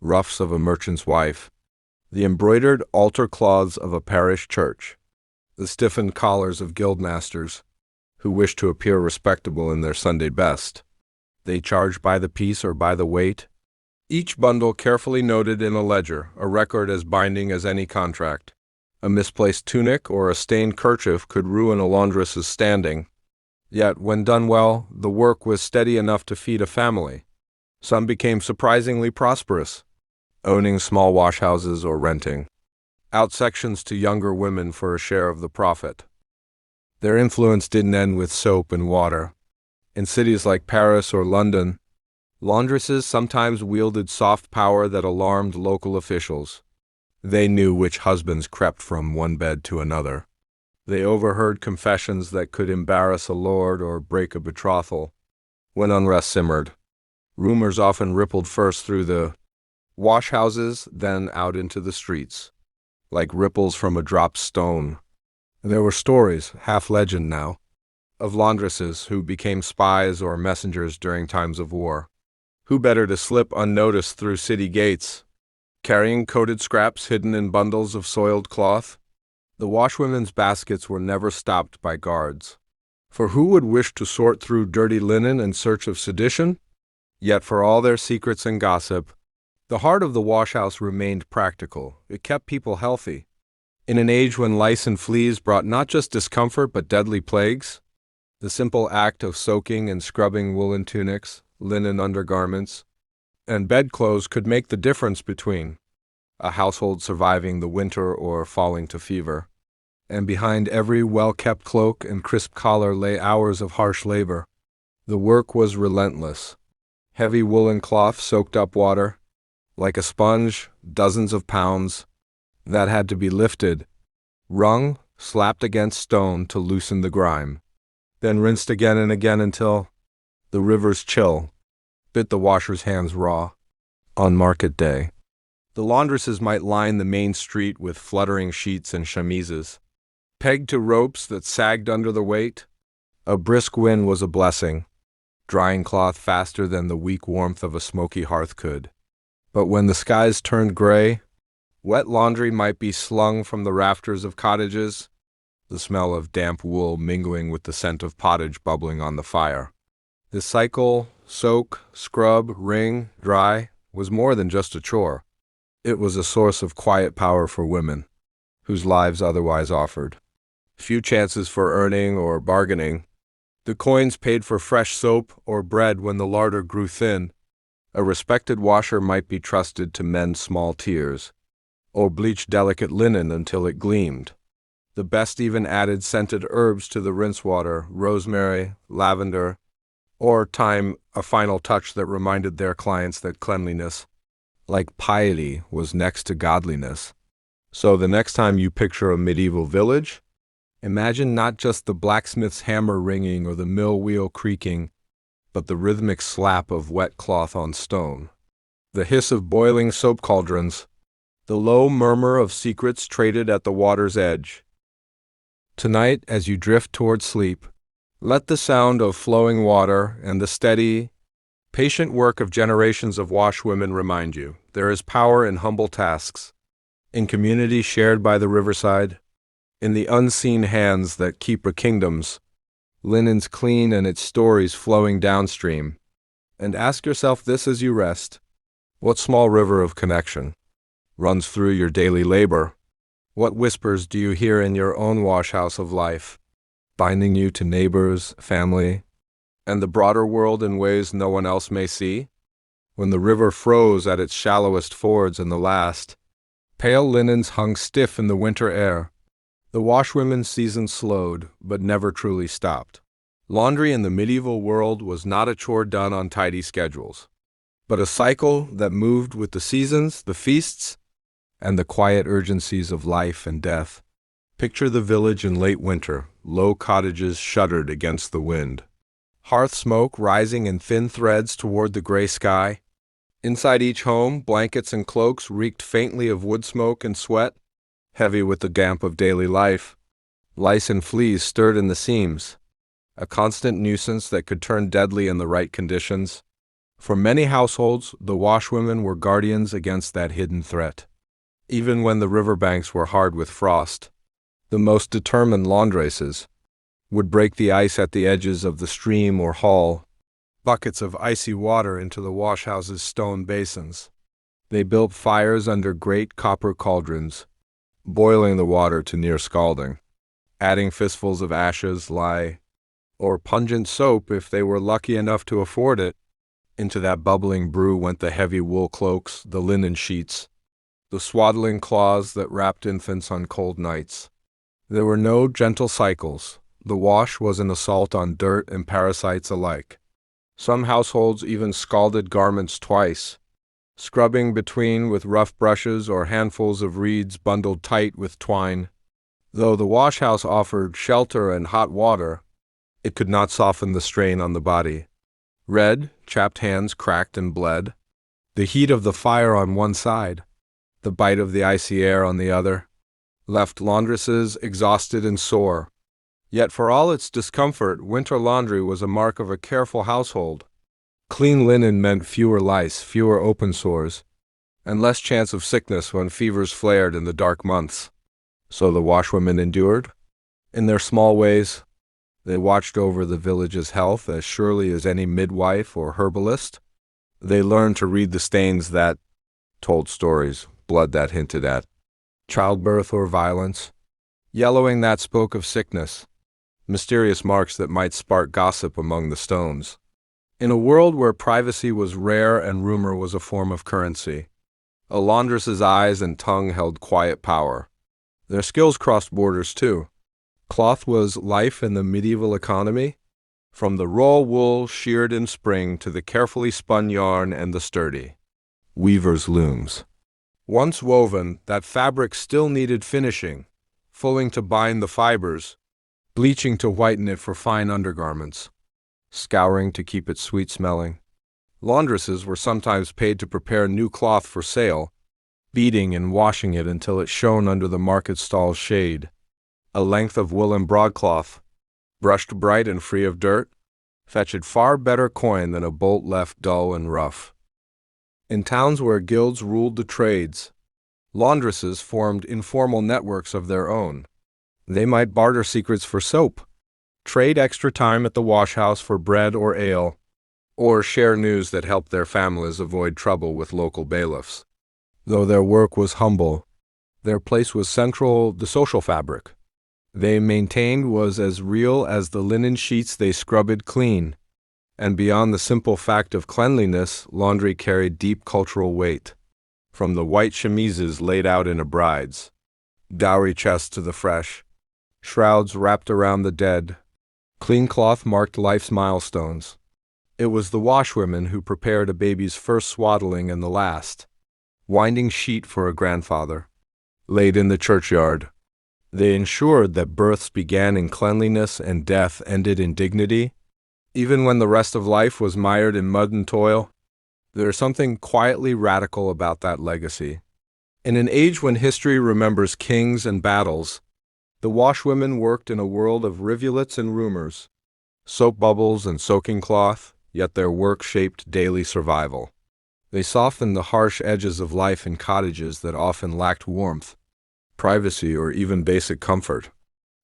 ruffs of a merchant's wife, the embroidered altar cloths of a parish church, the stiffened collars of guildmasters, who wished to appear respectable in their Sunday best. They charged by the piece or by the weight, each bundle carefully noted in a ledger, a record as binding as any contract. A misplaced tunic or a stained kerchief could ruin a laundress's standing. Yet, when done well, the work was steady enough to feed a family. Some became surprisingly prosperous, owning small washhouses or renting out sections to younger women for a share of the profit. Their influence didn't end with soap and water. In cities like Paris or London, laundresses sometimes wielded soft power that alarmed local officials. They knew which husbands crept from one bed to another. They overheard confessions that could embarrass a lord or break a betrothal. When unrest simmered, rumors often rippled first through the washhouses, then out into the streets, like ripples from a dropped stone. There were stories, half legend now, of laundresses who became spies or messengers during times of war. Who better to slip unnoticed through city gates, carrying coated scraps hidden in bundles of soiled cloth? The washwomen's baskets were never stopped by guards. For who would wish to sort through dirty linen in search of sedition? Yet for all their secrets and gossip, the heart of the washhouse remained practical. It kept people healthy. In an age when lice and fleas brought not just discomfort but deadly plagues, the simple act of soaking and scrubbing woolen tunics, linen undergarments, and bedclothes could make the difference between a household surviving the winter or falling to fever. And behind every well-kept cloak and crisp collar lay hours of harsh labor. The work was relentless. Heavy woolen cloth soaked up water. Like a sponge, dozens of pounds that had to be lifted, wrung, slapped against stone to loosen the grime, then rinsed again and again until the river's chill bit the washer's hands raw. On market day, the laundresses might line the main street with fluttering sheets and chemises, pegged to ropes that sagged under the weight. A brisk wind was a blessing, drying cloth faster than the weak warmth of a smoky hearth could. But when the skies turned gray, wet laundry might be slung from the rafters of cottages, the smell of damp wool mingling with the scent of pottage bubbling on the fire. This cycle, soak, scrub, wring, dry, was more than just a chore. It was a source of quiet power for women, whose lives otherwise offered few chances for earning or bargaining. The coins paid for fresh soap or bread when the larder grew thin. A respected washer might be trusted to mend small tears, or bleach delicate linen until it gleamed. The best even added scented herbs to the rinse water, rosemary, lavender, or thyme, a final touch that reminded their clients that cleanliness, like piety, was next to godliness. So the next time you picture a medieval village, imagine not just the blacksmith's hammer ringing or the mill wheel creaking, but the rhythmic slap of wet cloth on stone, the hiss of boiling soap cauldrons, the low murmur of secrets traded at the water's edge. Tonight, as you drift toward sleep, let the sound of flowing water and the steady, patient work of generations of washwomen remind you there is power in humble tasks, in community shared by the riverside, in the unseen hands that keep a kingdom's linens clean and its stories flowing downstream. And ask yourself this as you rest: what small river of connection runs through your daily labor? What whispers do you hear in your own washhouse of life, binding you to neighbors, family, and the broader world in ways no one else may see? When the river froze at its shallowest fords in the last, pale linens hung stiff in the winter air. The washwomen's season slowed, but never truly stopped. Laundry in the medieval world was not a chore done on tidy schedules, but a cycle that moved with the seasons, the feasts, and the quiet urgencies of life and death. Picture the village in late winter. Low cottages shuddered against the wind, hearth smoke rising in thin threads toward the gray sky. Inside each home, blankets and cloaks reeked faintly of wood smoke and sweat, heavy with the damp of daily life. Lice and fleas stirred in the seams, a constant nuisance that could turn deadly in the right conditions. For many households, the washwomen were guardians against that hidden threat. Even when the riverbanks were hard with frost, the most determined laundresses would break the ice at the edges of the stream or haul buckets of icy water into the washhouse's stone basins. They built fires under great copper cauldrons, boiling the water to near scalding, adding fistfuls of ashes, lye, or pungent soap if they were lucky enough to afford it. Into that bubbling brew went the heavy wool cloaks, the linen sheets, the swaddling cloths that wrapped infants on cold nights. There were no gentle cycles. The wash was an assault on dirt and parasites alike. Some households even scalded garments twice, scrubbing between with rough brushes or handfuls of reeds bundled tight with twine. Though the washhouse offered shelter and hot water, it could not soften the strain on the body. Red, chapped hands cracked and bled. The heat of the fire on one side, the bite of the icy air on the other, left laundresses exhausted and sore. Yet for all its discomfort, winter laundry was a mark of a careful household. Clean linen meant fewer lice, fewer open sores, and less chance of sickness when fevers flared in the dark months. So the washwomen endured. In their small ways, they watched over the village's health as surely as any midwife or herbalist. They learned to read the stains that told stories, blood that hinted at childbirth or violence, yellowing that spoke of sickness, mysterious marks that might spark gossip among the stones. In a world where privacy was rare and rumor was a form of currency, a laundress's eyes and tongue held quiet power. Their skills crossed borders too. Cloth was life in the medieval economy, from the raw wool sheared in spring to the carefully spun yarn and the sturdy weaver's looms. Once woven, that fabric still needed finishing, fulling to bind the fibers, bleaching to whiten it for fine undergarments, scouring to keep it sweet-smelling. Laundresses were sometimes paid to prepare new cloth for sale, beating and washing it until it shone under the market stall's shade. A length of woolen broadcloth, brushed bright and free of dirt, fetched far better coin than a bolt left dull and rough. In towns where guilds ruled the trades, laundresses formed informal networks of their own. They might barter secrets for soap, trade extra time at the washhouse for bread or ale, or share news that helped their families avoid trouble with local bailiffs. Though their work was humble, their place was central. The social fabric they maintained was as real as the linen sheets they scrubbed clean, and beyond the simple fact of cleanliness, laundry carried deep cultural weight. From the white chemises laid out in a bride's dowry chest to the fresh shrouds wrapped around the dead, clean cloth marked life's milestones. It was the washwomen who prepared a baby's first swaddling and the last winding sheet for a grandfather, laid in the churchyard. They ensured that births began in cleanliness and death ended in dignity. Even when the rest of life was mired in mud and toil, there is something quietly radical about that legacy. In an age when history remembers kings and battles, the washwomen worked in a world of rivulets and rumors, soap bubbles and soaking cloth, yet their work shaped daily survival. They softened the harsh edges of life in cottages that often lacked warmth, privacy, or even basic comfort.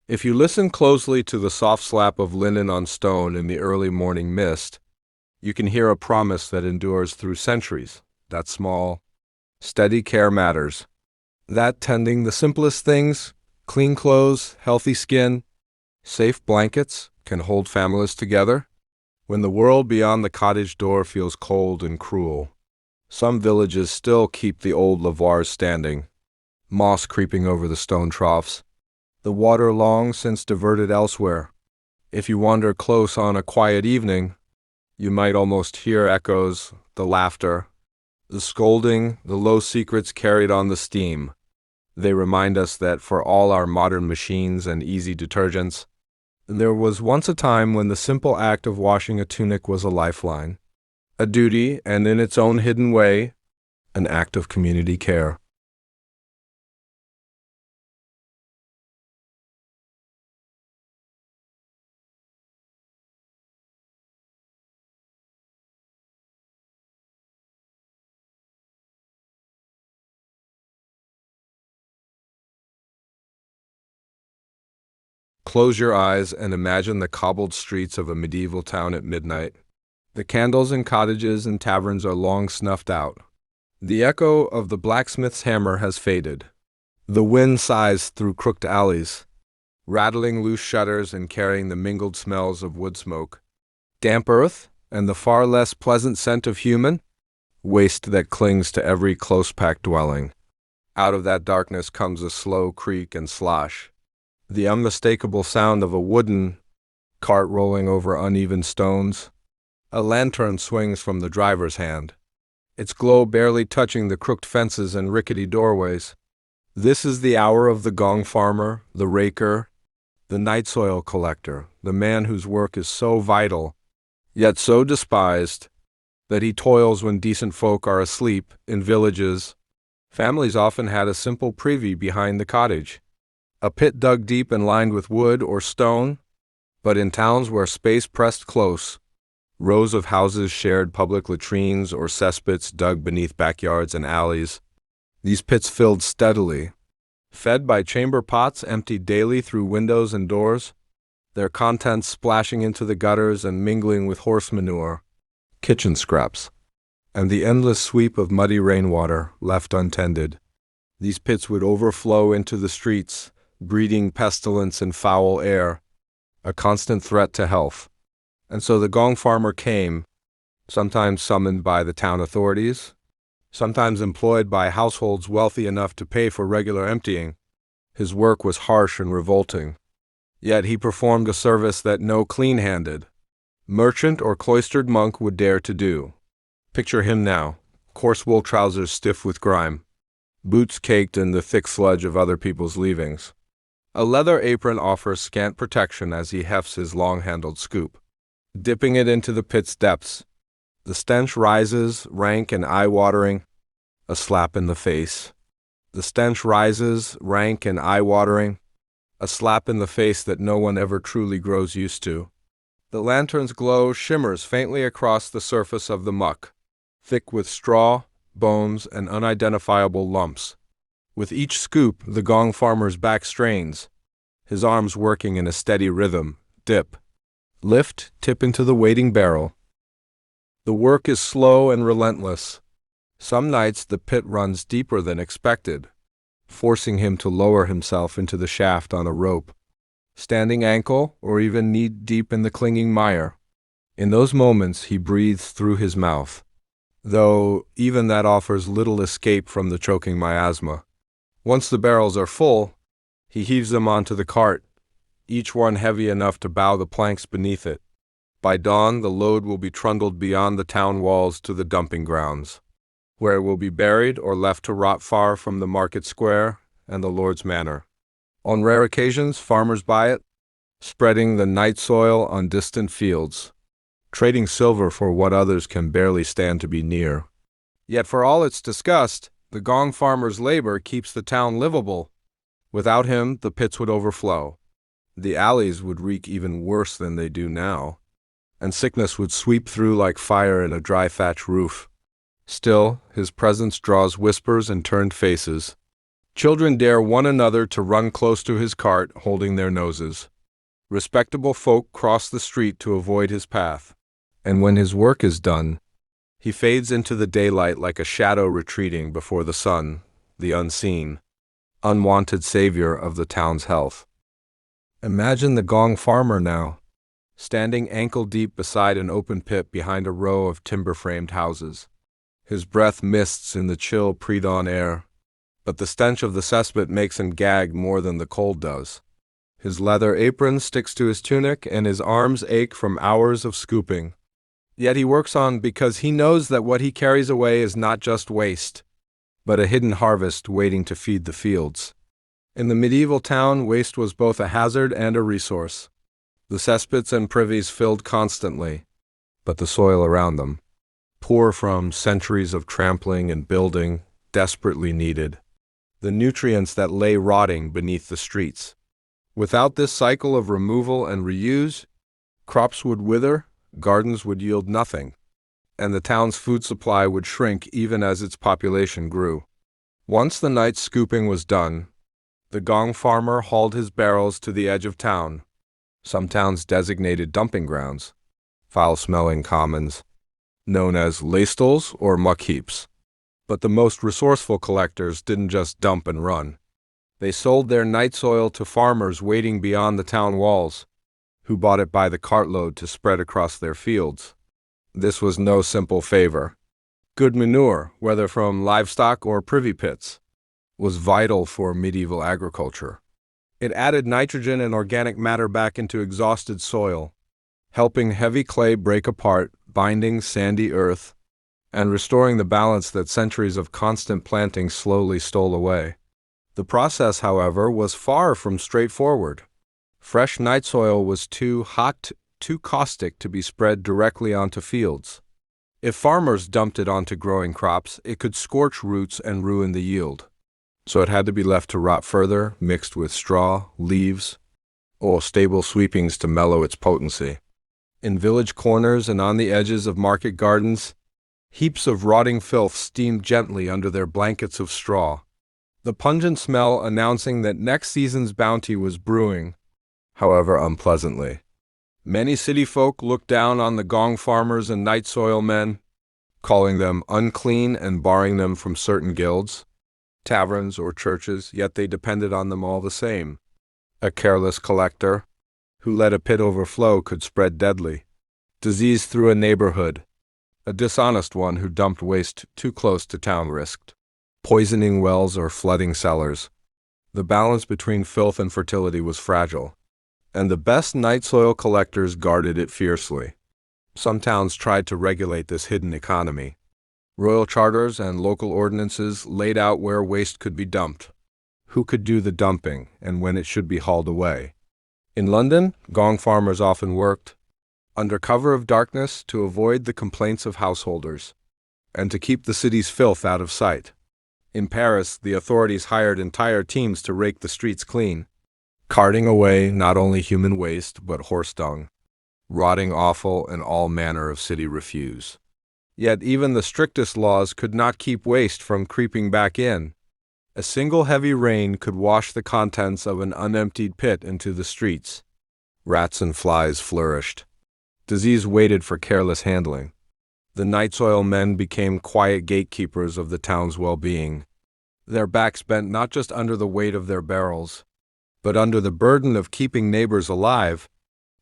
If you listen closely to the soft slap of linen on stone in the early morning mist, you can hear a promise that endures through centuries, that small, steady care matters, that tending the simplest things, clean clothes, healthy skin, safe blankets, can hold families together. When the world beyond the cottage door feels cold and cruel, some villages still keep the old lavoirs standing, moss creeping over the stone troughs, the water long since diverted elsewhere. If you wander close on a quiet evening, you might almost hear echoes, the laughter, the scolding, the low secrets carried on the steam. They remind us that for all our modern machines and easy detergents, there was once a time when the simple act of washing a tunic was a lifeline, a duty, and in its own hidden way, an act of community care. Close your eyes and imagine the cobbled streets of a medieval town at midnight. The candles in cottages and taverns are long snuffed out. The echo of the blacksmith's hammer has faded. The wind sighs through crooked alleys, rattling loose shutters and carrying the mingled smells of wood smoke, damp earth, and the far less pleasant scent of human waste that clings to every close-packed dwelling. Out of that darkness comes a slow creak and slosh, the unmistakable sound of a wooden cart rolling over uneven stones. A lantern swings from the driver's hand, its glow barely touching the crooked fences and rickety doorways. This is the hour of the gong farmer, the raker, the night soil collector, the man whose work is so vital, yet so despised, that he toils when decent folk are asleep. In villages, families often had a simple privy behind the cottage, a pit dug deep and lined with wood or stone. But in towns where space pressed close, rows of houses shared public latrines or cesspits dug beneath backyards and alleys. These pits filled steadily, fed by chamber pots emptied daily through windows and doors, their contents splashing into the gutters and mingling with horse manure, kitchen scraps, and the endless sweep of muddy rainwater left untended. These pits would overflow into the streets, breeding pestilence and foul air, a constant threat to health. And so the gong farmer came, sometimes summoned by the town authorities, sometimes employed by households wealthy enough to pay for regular emptying. His work was harsh and revolting, yet he performed a service that no clean-handed merchant or cloistered monk would dare to do. Picture him now, coarse wool trousers stiff with grime, boots caked in the thick sludge of other people's leavings. A leather apron offers scant protection as he hefts his long-handled scoop, dipping it into the pit's depths. The stench rises, rank and eye-watering, a slap in the face. The stench rises, rank and eye-watering, a slap in the face that no one ever truly grows used to. The lantern's glow shimmers faintly across the surface of the muck, thick with straw, bones, and unidentifiable lumps. With each scoop, the gong farmer's back strains, his arms working in a steady rhythm. Dip, lift, tip into the waiting barrel. The work is slow and relentless. Some nights the pit runs deeper than expected, forcing him to lower himself into the shaft on a rope, standing ankle or even knee-deep in the clinging mire. In those moments he breathes through his mouth, though even that offers little escape from the choking miasma. Once the barrels are full, he heaves them onto the cart, each one heavy enough to bow the planks beneath it. By dawn, the load will be trundled beyond the town walls to the dumping grounds, where it will be buried or left to rot far from the market square and the Lord's manor. On rare occasions, farmers buy it, spreading the night soil on distant fields, trading silver for what others can barely stand to be near. Yet for all its disgust, the gong farmer's labor keeps the town livable. Without him, the pits would overflow. The alleys would reek even worse than they do now, and sickness would sweep through like fire in a dry thatch roof. Still, his presence draws whispers and turned faces. Children dare one another to run close to his cart, holding their noses. Respectable folk cross the street to avoid his path. And when his work is done, he fades into the daylight like a shadow retreating before the sun, the unseen, unwanted savior of the town's health. Imagine the gong farmer now, standing ankle-deep beside an open pit behind a row of timber-framed houses. His breath mists in the chill pre-dawn air, but the stench of the cesspit makes him gag more than the cold does. His leather apron sticks to his tunic, and his arms ache from hours of scooping. Yet he works on because he knows that what he carries away is not just waste, but a hidden harvest waiting to feed the fields. In the medieval town, waste was both a hazard and a resource. The cesspits and privies filled constantly, but the soil around them, poor from centuries of trampling and building, desperately needed the nutrients that lay rotting beneath the streets. Without this cycle of removal and reuse, crops would wither, gardens would yield nothing, and the town's food supply would shrink even as its population grew. Once the night's scooping was done, the gong farmer hauled his barrels to the edge of town, some towns designated dumping grounds, foul-smelling commons, known as lastels or muck heaps. But the most resourceful collectors didn't just dump and run. They sold their night soil to farmers waiting beyond the town walls, who bought it by the cartload to spread across their fields. This was no simple favor. Good manure, whether from livestock or privy pits, was vital for medieval agriculture. It added nitrogen and organic matter back into exhausted soil, helping heavy clay break apart, binding sandy earth, and restoring the balance that centuries of constant planting slowly stole away. The process, however, was far from straightforward. Fresh night soil was too hot, too caustic to be spread directly onto fields. If farmers dumped it onto growing crops, it could scorch roots and ruin the yield. So it had to be left to rot further, mixed with straw, leaves, or stable sweepings to mellow its potency. In village corners and on the edges of market gardens, heaps of rotting filth steamed gently under their blankets of straw, the pungent smell announcing that next season's bounty was brewing, however unpleasantly. Many city folk looked down on the gong farmers and night soil men, calling them unclean and barring them from certain guilds, taverns, or churches, yet they depended on them all the same. A careless collector who let a pit overflow could spread deadly disease through a neighborhood. A dishonest one who dumped waste too close to town risked poisoning wells or flooding cellars. The balance between filth and fertility was fragile, and the best night soil collectors guarded it fiercely. Some towns tried to regulate this hidden economy. Royal charters and local ordinances laid out where waste could be dumped, who could do the dumping, and when it should be hauled away. In London, gong farmers often worked, under cover of darkness to avoid the complaints of householders, and to keep the city's filth out of sight. In Paris, the authorities hired entire teams to rake the streets clean, carting away not only human waste but horse dung, rotting offal, and all manner of city refuse. Yet even the strictest laws could not keep waste from creeping back in. A single heavy rain could wash the contents of an unemptied pit into the streets. Rats and flies flourished. Disease waited for careless handling. The night soil men became quiet gatekeepers of the town's well-being. Their backs bent not just under the weight of their barrels, but under the burden of keeping neighbors alive.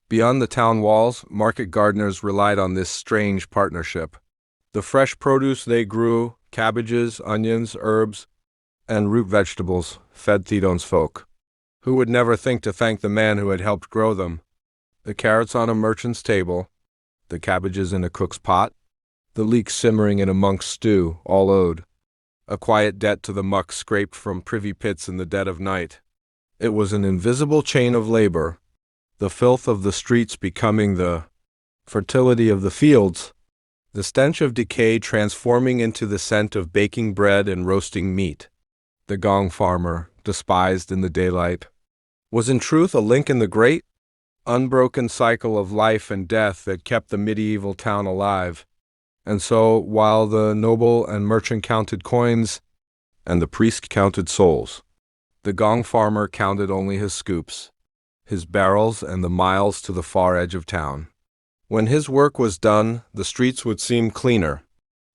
Beyond the town walls, market gardeners relied on this strange partnership. The fresh produce they grew, cabbages, onions, herbs, and root vegetables, fed Thedon's folk, who would never think to thank the man who had helped grow them. The carrots on a merchant's table, the cabbages in a cook's pot, the leeks simmering in a monk's stew, all owed a quiet debt to the muck scraped from privy pits in the dead of night. It was an invisible chain of labor, the filth of the streets becoming the fertility of the fields, the stench of decay transforming into the scent of baking bread and roasting meat. The gong farmer, despised in the daylight, was in truth a link in the great, unbroken cycle of life and death that kept the medieval town alive. And so, while the noble and merchant counted coins, and the priest counted souls, the gong farmer counted only his scoops, his barrels, and the miles to the far edge of town. When his work was done, the streets would seem cleaner,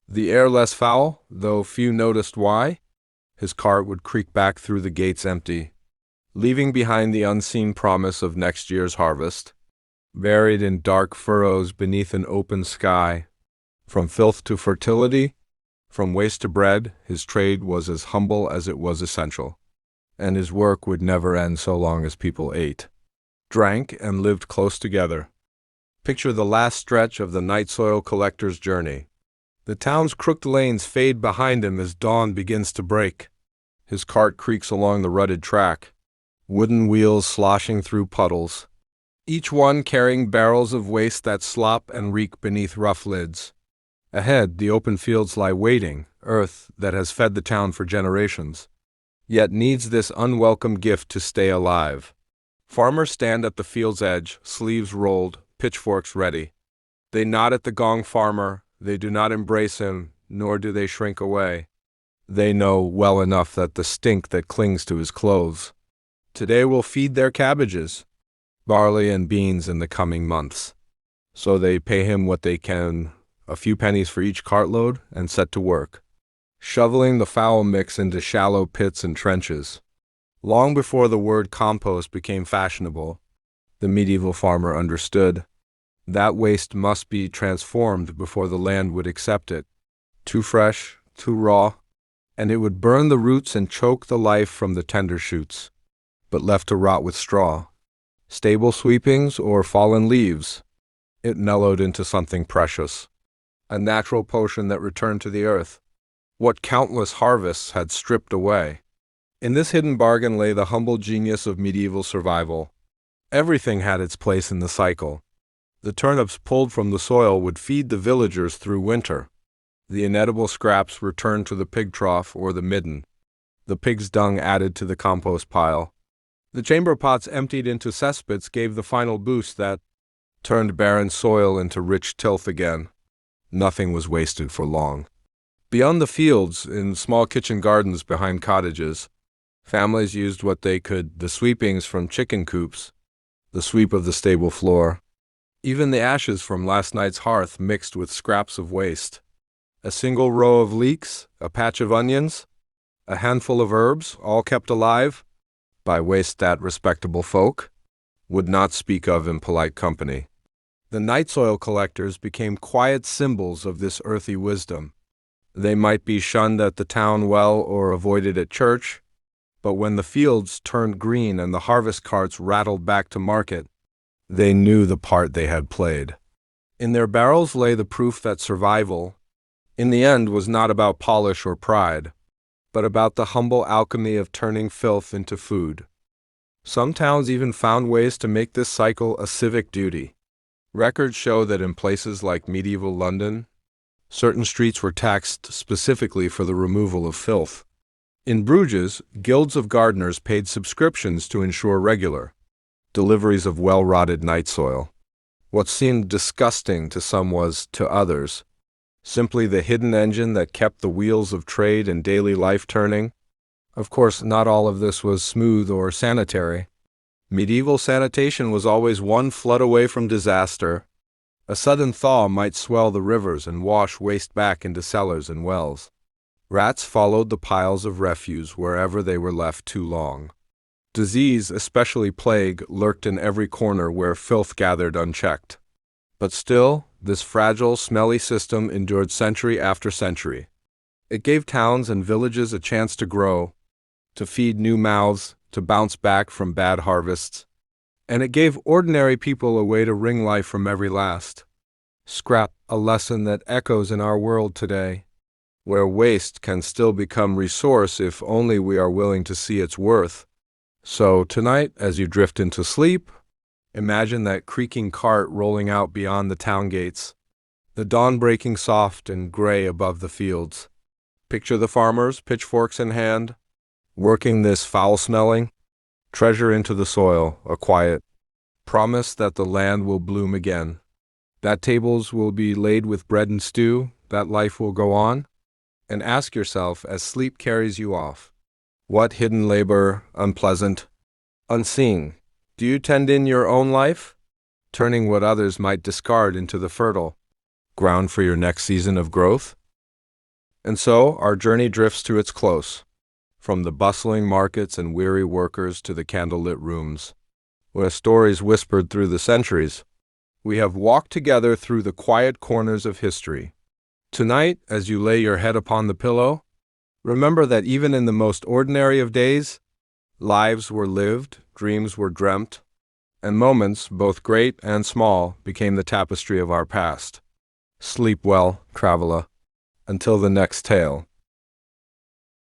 the air less foul, though few noticed why. His cart would creak back through the gates empty, leaving behind the unseen promise of next year's harvest, buried in dark furrows beneath an open sky. From filth to fertility, from waste to bread, his trade was as humble as it was essential, and his work would never end so long as people ate, drank, and lived close together. Picture the last stretch of the night soil collector's journey. The town's crooked lanes fade behind him as dawn begins to break. His cart creaks along the rutted track, wooden wheels sloshing through puddles, each one carrying barrels of waste that slop and reek beneath rough lids. Ahead, the open fields lie waiting, earth that has fed the town for generations, yet needs this unwelcome gift to stay alive. Farmers stand at the field's edge, sleeves rolled, pitchforks ready. They nod at the gong farmer. They do not embrace him, nor do they shrink away. They know well enough that the stink that clings to his clothes today will feed their cabbages, barley, and beans in the coming months. So they pay him what they can, a few pennies for each cartload, and set to work, shoveling the foul mix into shallow pits and trenches. Long before the word compost became fashionable, the medieval farmer understood that waste must be transformed before the land would accept it. Too fresh, too raw, and it would burn the roots and choke the life from the tender shoots, but left to rot with straw, stable sweepings, or fallen leaves, it mellowed into something precious, a natural potion that returned to the earth what countless harvests had stripped away. In this hidden bargain lay the humble genius of medieval survival. Everything had its place in the cycle. The turnips pulled from the soil would feed the villagers through winter. The inedible scraps returned to the pig trough or the midden. The pig's dung added to the compost pile. The chamber pots emptied into cesspits gave the final boost that turned barren soil into rich tilth again. Nothing was wasted for long. Beyond the fields, in small kitchen gardens behind cottages, families used what they could, the sweepings from chicken coops, the sweep of the stable floor, even the ashes from last night's hearth mixed with scraps of waste. A single row of leeks, a patch of onions, a handful of herbs, all kept alive by waste that respectable folk would not speak of in polite company. The night soil collectors became quiet symbols of this earthy wisdom. They might be shunned at the town well or avoided at church, but when the fields turned green and the harvest carts rattled back to market, they knew the part they had played. In their barrels lay the proof that survival, in the end, was not about polish or pride, but about the humble alchemy of turning filth into food. Some towns even found ways to make this cycle a civic duty. Records show that in places like medieval London, certain streets were taxed specifically for the removal of filth. In Bruges, guilds of gardeners paid subscriptions to ensure regular deliveries of well-rotted night soil. What seemed disgusting to some was, to others, simply the hidden engine that kept the wheels of trade and daily life turning. Of course, not all of this was smooth or sanitary. Medieval sanitation was always one flood away from disaster. A sudden thaw might swell the rivers and wash waste back into cellars and wells. Rats followed the piles of refuse wherever they were left too long. Disease, especially plague, lurked in every corner where filth gathered unchecked. But still, this fragile, smelly system endured century after century. It gave towns and villages a chance to grow, to feed new mouths, to bounce back from bad harvests. And it gave ordinary people a way to wring life from every last scrap, a lesson that echoes in our world today, where waste can still become resource if only we are willing to see its worth. So tonight, as you drift into sleep, imagine that creaking cart rolling out beyond the town gates, the dawn breaking soft and gray above the fields. Picture the farmers, pitchforks in hand, working this foul-smelling treasure into the soil, a quiet promise that the land will bloom again, that tables will be laid with bread and stew, that life will go on. And ask yourself, as sleep carries you off, what hidden labor, unpleasant, unseen, do you tend in your own life, turning what others might discard into the fertile ground for your next season of growth? And so our journey drifts to its close, from the bustling markets and weary workers to the candlelit rooms, where stories whispered through the centuries. We have walked together through the quiet corners of history. Tonight, as you lay your head upon the pillow, remember that even in the most ordinary of days, lives were lived, dreams were dreamt, and moments, both great and small, became the tapestry of our past. Sleep well, traveler, until the next tale.